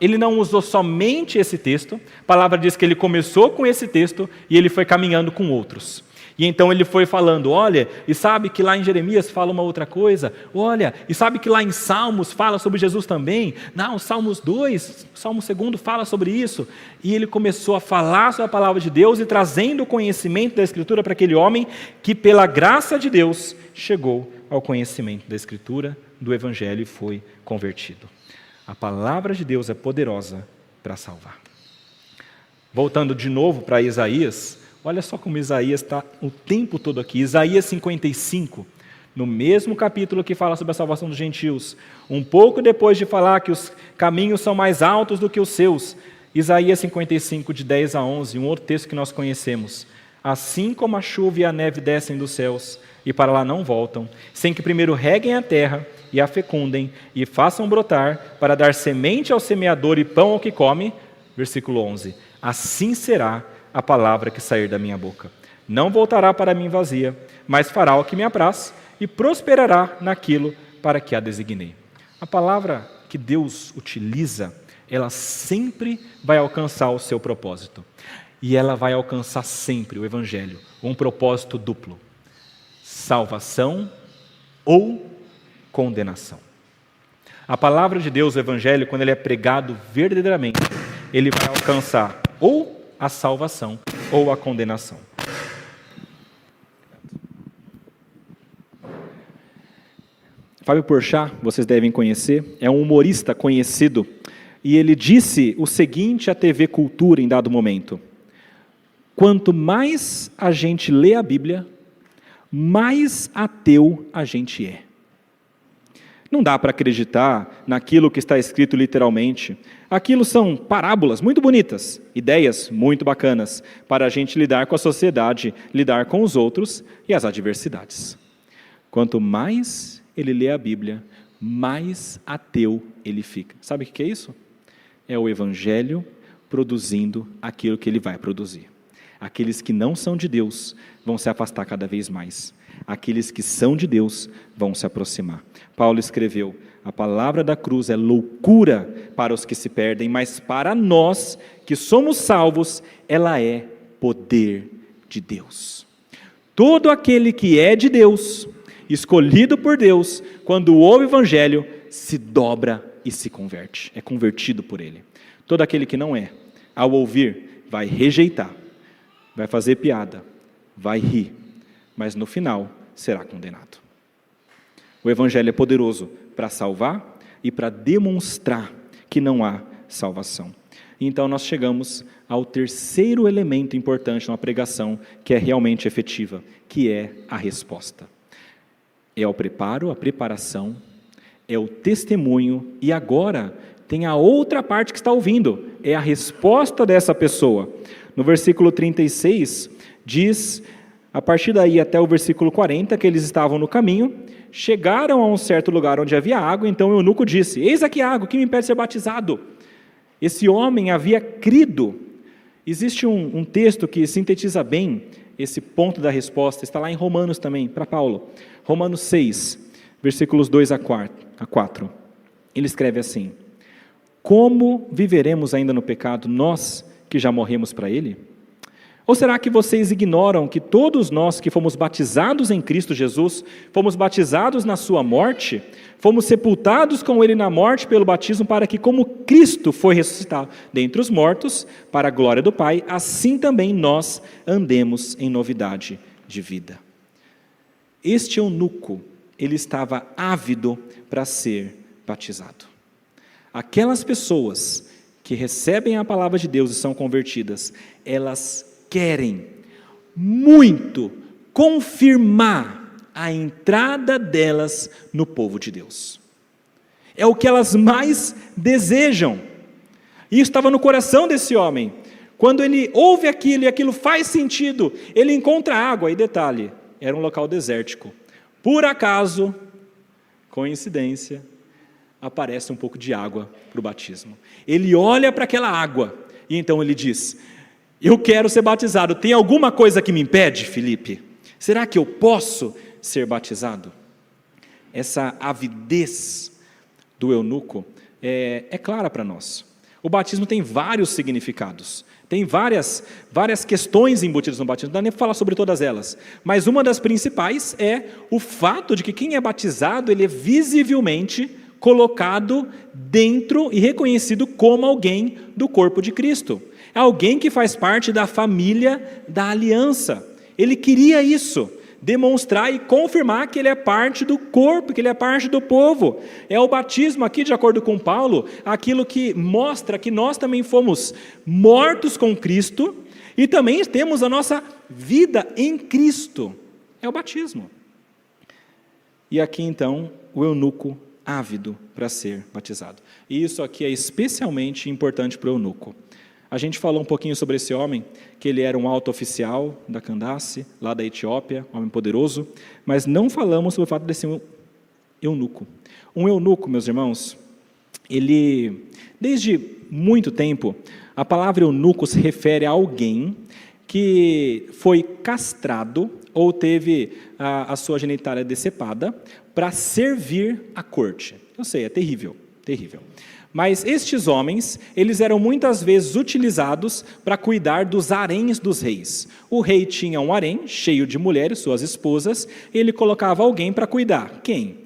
Ele não usou somente esse texto, a palavra diz que ele começou com esse texto e ele foi caminhando com outros. E então ele foi falando: olha, e sabe que lá em Jeremias fala uma outra coisa? Olha, e sabe que lá em Salmos fala sobre Jesus também? Não, Salmos 2, Salmo 2 fala sobre isso. E ele começou a falar sobre a palavra de Deus e trazendo o conhecimento da Escritura para aquele homem que, pela graça de Deus, chegou ao conhecimento da Escritura, do Evangelho e foi convertido. A palavra de Deus é poderosa para salvar. Voltando de novo para Isaías, olha só como Isaías está o tempo todo aqui. Isaías 55, no mesmo capítulo que fala sobre a salvação dos gentios, um pouco depois de falar que os caminhos são mais altos do que os seus, Isaías 55, de 10 a 11, um outro texto que nós conhecemos. Assim como a chuva e a neve descem dos céus e para lá não voltam, sem que primeiro reguem a terra e a fecundem e façam brotar para dar semente ao semeador e pão ao que come, versículo 11, assim será a palavra que sair da minha boca. Não voltará para mim vazia, mas fará o que me apraz e prosperará naquilo para que a designei. A palavra que Deus utiliza, ela sempre vai alcançar o seu propósito. E ela vai alcançar sempre o Evangelho, um propósito duplo: salvação ou condenação. A palavra de Deus, o Evangelho, quando ele é pregado verdadeiramente, ele vai alcançar ou a salvação ou a condenação. Fábio Porchat, vocês devem conhecer, é um humorista conhecido, e ele disse o seguinte à TV Cultura em dado momento: quanto mais a gente lê a Bíblia, mais ateu a gente é. Não dá para acreditar naquilo que está escrito literalmente. Aquilo são parábolas muito bonitas, ideias muito bacanas, para a gente lidar com a sociedade, lidar com os outros e as adversidades. Quanto mais ele lê a Bíblia, mais ateu ele fica. Sabe o que é isso? É o Evangelho produzindo aquilo que ele vai produzir. Aqueles que não são de Deus vão se afastar cada vez mais. Aqueles que são de Deus vão se aproximar. Paulo escreveu: a palavra da cruz é loucura para os que se perdem, mas para nós que somos salvos, ela é poder de Deus. Todo aquele que é de Deus, escolhido por Deus, quando ouve o Evangelho, se dobra e se converte. É convertido por ele. Todo aquele que não é, ao ouvir, vai rejeitar, vai fazer piada, vai rir, mas no final será condenado. O Evangelho é poderoso para salvar e para demonstrar que não há salvação. Então nós chegamos ao terceiro elemento importante na pregação, que é realmente efetiva, que é a resposta. É o preparo, a preparação, é o testemunho, e agora tem a outra parte que está ouvindo, é a resposta dessa pessoa. No versículo 36, diz, a partir daí até o versículo 40, que eles estavam no caminho, chegaram a um certo lugar onde havia água, então o eunuco disse: eis aqui a água, que me impede de ser batizado? Esse homem havia crido. Existe um texto que sintetiza bem esse ponto da resposta, está lá em Romanos também, para Paulo. Romanos 6, versículos 2 a 4. Ele escreve assim: como viveremos ainda no pecado, nós que já morremos para ele? Ou será que vocês ignoram que todos nós que fomos batizados em Cristo Jesus, fomos batizados na sua morte, fomos sepultados com ele na morte pelo batismo, para que, como Cristo foi ressuscitado dentre os mortos, para a glória do Pai, assim também nós andemos em novidade de vida. Este eunuco, ele estava ávido para ser batizado. Aquelas pessoas que recebem a palavra de Deus e são convertidas, elas querem muito confirmar a entrada delas no povo de Deus. É o que elas mais desejam. E isso estava no coração desse homem. Quando ele ouve aquilo e aquilo faz sentido, ele encontra água. E detalhe, era um local desértico. Por acaso, coincidência, aparece um pouco de água para o batismo. Ele olha para aquela água e então ele diz: eu quero ser batizado. Tem alguma coisa que me impede, Felipe? Será que eu posso ser batizado? Essa avidez do eunuco é clara para nós. O batismo tem vários significados. Tem várias questões embutidas no batismo. Não dá nem para falar sobre todas elas. Mas uma das principais é o fato de que quem é batizado, ele é visivelmente colocado dentro e reconhecido como alguém do corpo de Cristo. É alguém que faz parte da família da aliança. Ele queria isso, demonstrar e confirmar que ele é parte do corpo, que ele é parte do povo. É o batismo aqui, de acordo com Paulo, aquilo que mostra que nós também fomos mortos com Cristo e também temos a nossa vida em Cristo. É o batismo. E aqui então, o eunuco ávido para ser batizado. E isso aqui é especialmente importante para o eunuco. A gente falou um pouquinho sobre esse homem, que ele era um alto oficial da Candace, lá da Etiópia, um homem poderoso, mas não falamos sobre o fato de ser um eunuco. Um eunuco, meus irmãos, ele, desde muito tempo, a palavra eunuco se refere a alguém que foi castrado ou teve a sua genitália decepada para servir à corte. Eu sei, é terrível, terrível. Mas estes homens, eles eram muitas vezes utilizados para cuidar dos haréns dos reis. O rei tinha um harém cheio de mulheres, suas esposas, e ele colocava alguém para cuidar. Quem?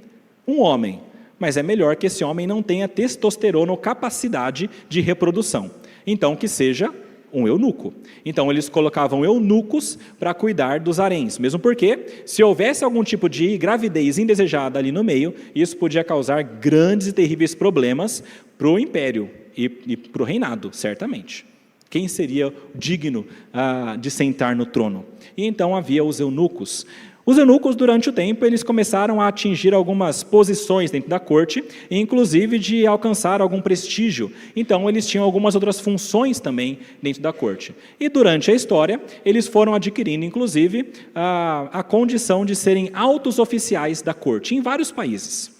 Um homem. Mas é melhor que esse homem não tenha testosterona ou capacidade de reprodução. Então, que seja um eunuco. Então, eles colocavam eunucos para cuidar dos haréns, mesmo porque, se houvesse algum tipo de gravidez indesejada ali no meio, isso podia causar grandes e terríveis problemas para o império e para o reinado, certamente. Quem seria digno de sentar no trono? E então havia os eunucos. Os eunucos, durante o tempo, eles começaram a atingir algumas posições dentro da corte, inclusive de alcançar algum prestígio. Então, eles tinham algumas outras funções também dentro da corte. E durante a história, eles foram adquirindo, inclusive, a condição de serem altos oficiais da corte, em vários países.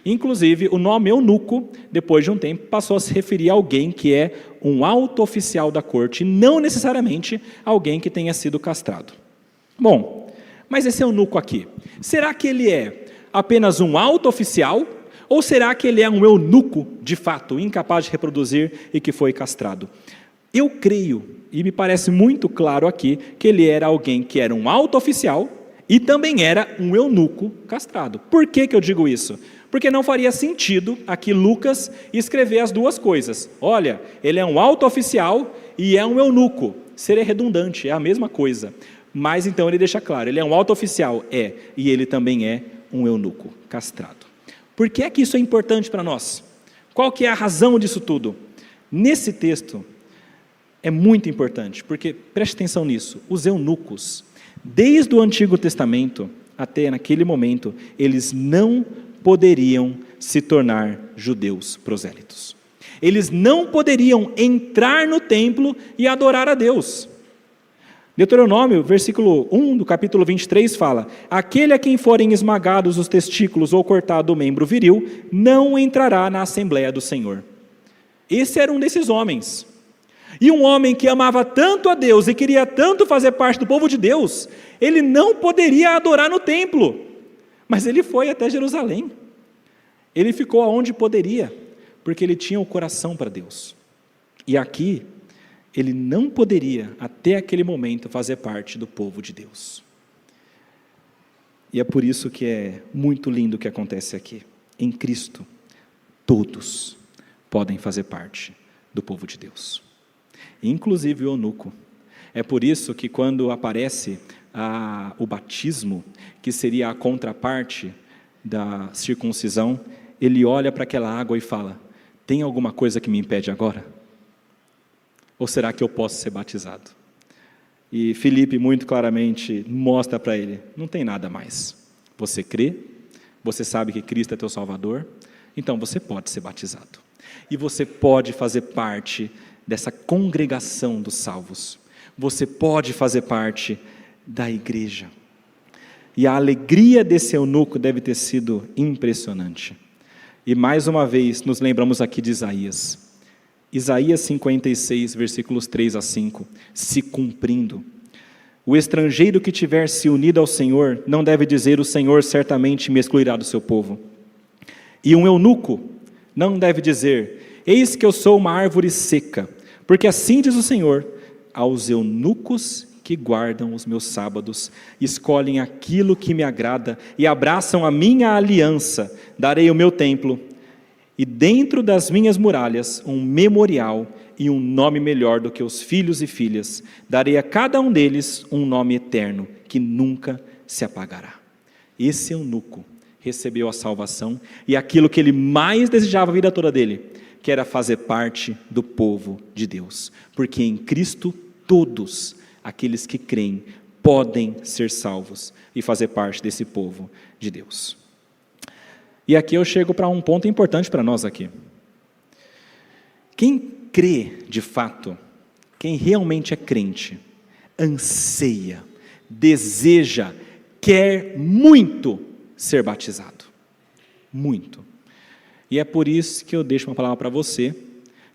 Inclusive, o nome eunuco, depois de um tempo, passou a se referir a alguém que é um alto oficial da corte, não necessariamente alguém que tenha sido castrado. Bom, mas esse eunuco aqui, será que ele é apenas um alto oficial? Ou será que ele é um eunuco, de fato, incapaz de reproduzir e que foi castrado? Eu creio, e me parece muito claro aqui, que ele era alguém que era um alto oficial e também era um eunuco castrado. Por que eu digo isso? Porque não faria sentido aqui Lucas escrever as duas coisas. Olha, ele é um alto oficial e é um eunuco. Seria redundante, é a mesma coisa. Mas então ele deixa claro, ele é um alto oficial, e ele também é um eunuco castrado. Por que é que isso é importante para nós? Qual que é a razão disso tudo? Nesse texto é muito importante, porque preste atenção nisso, os eunucos, desde o Antigo Testamento até naquele momento, eles não poderiam se tornar judeus prosélitos. Eles não poderiam entrar no templo e adorar a Deus. Deuteronômio, versículo 1 do capítulo 23 fala: aquele a quem forem esmagados os testículos ou cortado o membro viril, não entrará na Assembleia do Senhor. Esse era um desses homens. E um homem que amava tanto a Deus e queria tanto fazer parte do povo de Deus, ele não poderia adorar no templo, mas ele foi até Jerusalém. Ele ficou aonde poderia, porque ele tinha o coração para Deus. E aqui, ele não poderia, até aquele momento, fazer parte do povo de Deus. E é por isso que é muito lindo o que acontece aqui. Em Cristo, todos podem fazer parte do povo de Deus, inclusive o eunuco. É por isso que quando aparece o batismo, que seria a contraparte da circuncisão, ele olha para aquela água e fala: tem alguma coisa que me impede agora? Ou será que eu posso ser batizado? E Filipe muito claramente mostra para ele: não tem nada mais. Você crê, você sabe que Cristo é teu Salvador, então você pode ser batizado. E você pode fazer parte dessa congregação dos salvos. Você pode fazer parte da igreja. E a alegria desse eunuco deve ter sido impressionante. E mais uma vez nos lembramos aqui de Isaías. Isaías 56, versículos 3 a 5, se cumprindo. O estrangeiro que tiver se unido ao Senhor, não deve dizer: o Senhor certamente me excluirá do seu povo. E um eunuco não deve dizer: eis que eu sou uma árvore seca, porque assim diz o Senhor: aos eunucos que guardam os meus sábados, escolhem aquilo que me agrada e abraçam a minha aliança, darei o meu templo, e dentro das minhas muralhas um memorial e um nome melhor do que os filhos e filhas. Darei a cada um deles um nome eterno, que nunca se apagará. Esse eunuco recebeu a salvação e aquilo que ele mais desejava a vida toda dele, que era fazer parte do povo de Deus. Porque em Cristo todos aqueles que creem podem ser salvos e fazer parte desse povo de Deus. E aqui eu chego para um ponto importante para nós aqui. Quem crê de fato, quem realmente é crente, anseia, deseja, quer muito ser batizado. Muito. E é por isso que eu deixo uma palavra para você,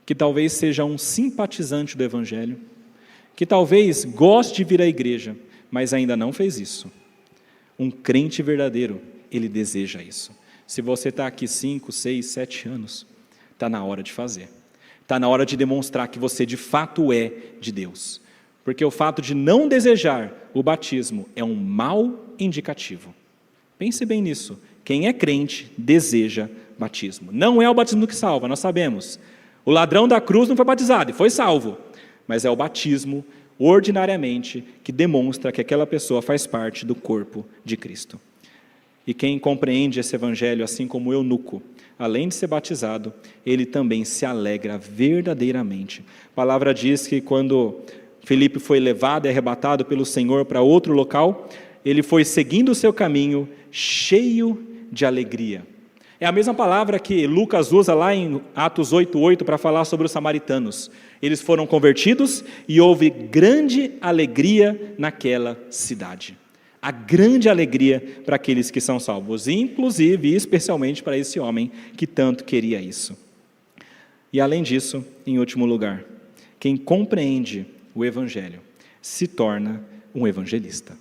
que talvez seja um simpatizante do Evangelho, que talvez goste de vir à igreja, mas ainda não fez isso. Um crente verdadeiro, ele deseja isso. Se você está aqui 5, 6, 7 anos, está na hora de fazer. Está na hora de demonstrar que você de fato é de Deus. Porque o fato de não desejar o batismo é um mau indicativo. Pense bem nisso. Quem é crente deseja batismo. Não é o batismo que salva, nós sabemos. O ladrão da cruz não foi batizado e foi salvo. Mas é o batismo, ordinariamente, que demonstra que aquela pessoa faz parte do corpo de Cristo. E quem compreende esse evangelho, assim como o eunuco, além de ser batizado, ele também se alegra verdadeiramente. A palavra diz que quando Filipe foi levado e arrebatado pelo Senhor para outro local, ele foi seguindo o seu caminho, cheio de alegria. É a mesma palavra que Lucas usa lá em Atos 8:8 para falar sobre os samaritanos. Eles foram convertidos e houve grande alegria naquela cidade. A grande alegria para aqueles que são salvos, inclusive e especialmente para esse homem que tanto queria isso. E além disso, em último lugar, quem compreende o Evangelho se torna um evangelista.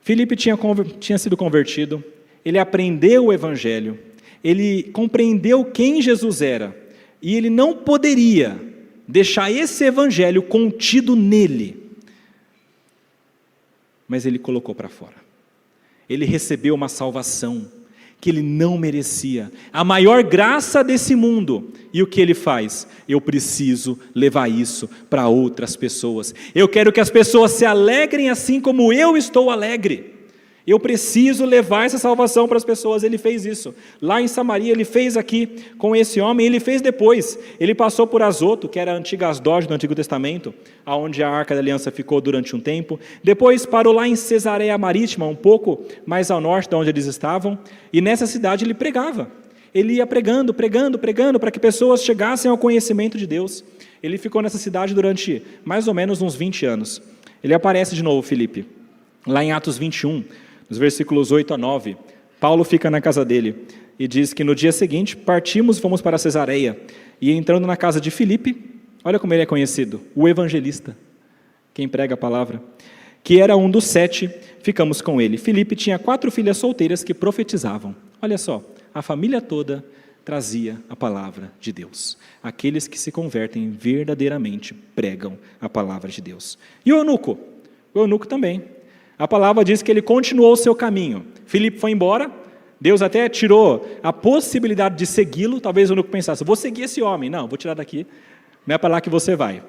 Filipe tinha sido convertido, ele aprendeu o Evangelho, ele compreendeu quem Jesus era, e ele não poderia deixar esse Evangelho contido nele, mas ele colocou para fora. Ele recebeu uma salvação que ele não merecia, a maior graça desse mundo, e o que ele faz? Eu preciso levar isso para outras pessoas, eu quero que as pessoas se alegrem assim como eu estou alegre, eu preciso levar essa salvação para as pessoas. Ele fez isso, lá em Samaria, ele fez aqui com esse homem, ele fez depois, ele passou por Azoto, que era a antiga Asdod do Antigo Testamento, onde a Arca da Aliança ficou durante um tempo, depois parou lá em Cesareia Marítima, um pouco mais ao norte de onde eles estavam, e nessa cidade ele pregava, ele ia pregando, para que pessoas chegassem ao conhecimento de Deus. Ele ficou nessa cidade durante mais ou menos uns 20 anos, ele aparece de novo, Filipe, lá em Atos 21, nos versículos 8-9, Paulo fica na casa dele e diz que no dia seguinte partimos e fomos para Cesareia, e entrando na casa de Filipe, olha como ele é conhecido, o evangelista, quem prega a palavra, que era um dos 7, ficamos com ele. Filipe tinha 4 filhas solteiras que profetizavam. Olha só, a família toda trazia a palavra de Deus. Aqueles que se convertem verdadeiramente pregam a palavra de Deus. E o eunuco? O eunuco também. A palavra diz que ele continuou o seu caminho. Filipe foi embora, Deus até tirou a possibilidade de segui-lo. Talvez o eunuco pensasse, vou seguir esse homem. Não, vou tirar daqui, não é para lá que você vai.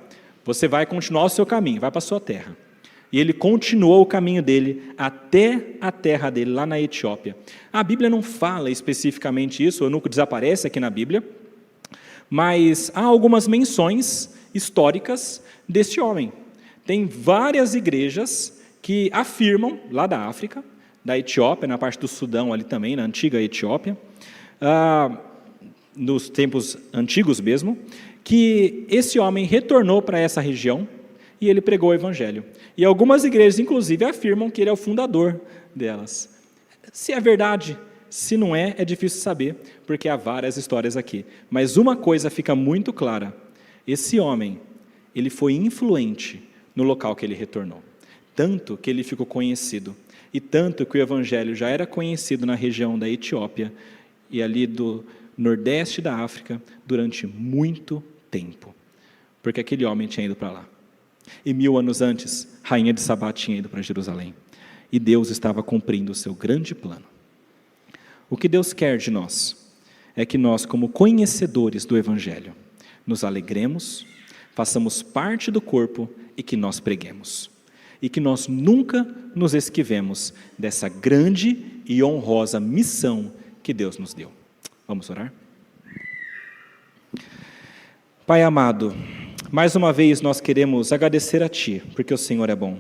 Você vai continuar o seu caminho, vai para a sua terra. E ele continuou o caminho dele até a terra dele, lá na Etiópia. A Bíblia não fala especificamente isso, o eunuco desaparece aqui na Bíblia, mas há algumas menções históricas desse homem. Tem várias igrejas que afirmam, lá da África, da Etiópia, na parte do Sudão ali também, na antiga Etiópia, nos tempos antigos mesmo, que esse homem retornou para essa região e ele pregou o Evangelho. E algumas igrejas, inclusive, afirmam que ele é o fundador delas. Se é verdade, se não é, é difícil saber, porque há várias histórias aqui. Mas uma coisa fica muito clara, esse homem, ele foi influente no local que ele retornou. Tanto que ele ficou conhecido, e tanto que o Evangelho já era conhecido na região da Etiópia e ali do nordeste da África durante muito tempo, porque aquele homem tinha ido para lá. E 1000 anos antes, rainha de Sabá tinha ido para Jerusalém, e Deus estava cumprindo o seu grande plano. O que Deus quer de nós é que nós, como conhecedores do Evangelho, nos alegremos, façamos parte do corpo e que nós preguemos. E que nós nunca nos esquivemos dessa grande e honrosa missão que Deus nos deu. Vamos orar? Pai amado, mais uma vez nós queremos agradecer a Ti, porque o Senhor é bom.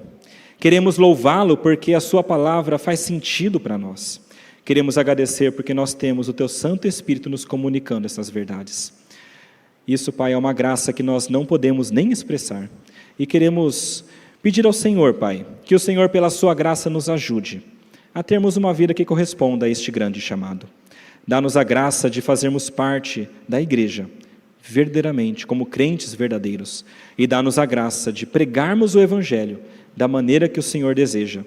Queremos louvá-lo porque a Sua palavra faz sentido para nós. Queremos agradecer porque nós temos o Teu Santo Espírito nos comunicando essas verdades. Isso, Pai, é uma graça que nós não podemos nem expressar. E queremos pedir ao Senhor, Pai, que o Senhor, pela Sua graça, nos ajude a termos uma vida que corresponda a este grande chamado. Dá-nos a graça de fazermos parte da igreja, verdadeiramente, como crentes verdadeiros, e dá-nos a graça de pregarmos o Evangelho da maneira que o Senhor deseja.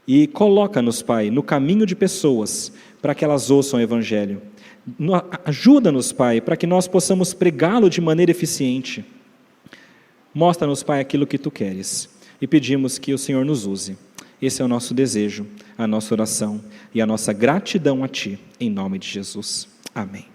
E coloca-nos, Pai, no caminho de pessoas, para que elas ouçam o Evangelho. Ajuda-nos, Pai, para que nós possamos pregá-lo de maneira eficiente. Mostra-nos, Pai, aquilo que Tu queres. E pedimos que o Senhor nos use. Esse é o nosso desejo, a nossa oração e a nossa gratidão a Ti, em nome de Jesus. Amém.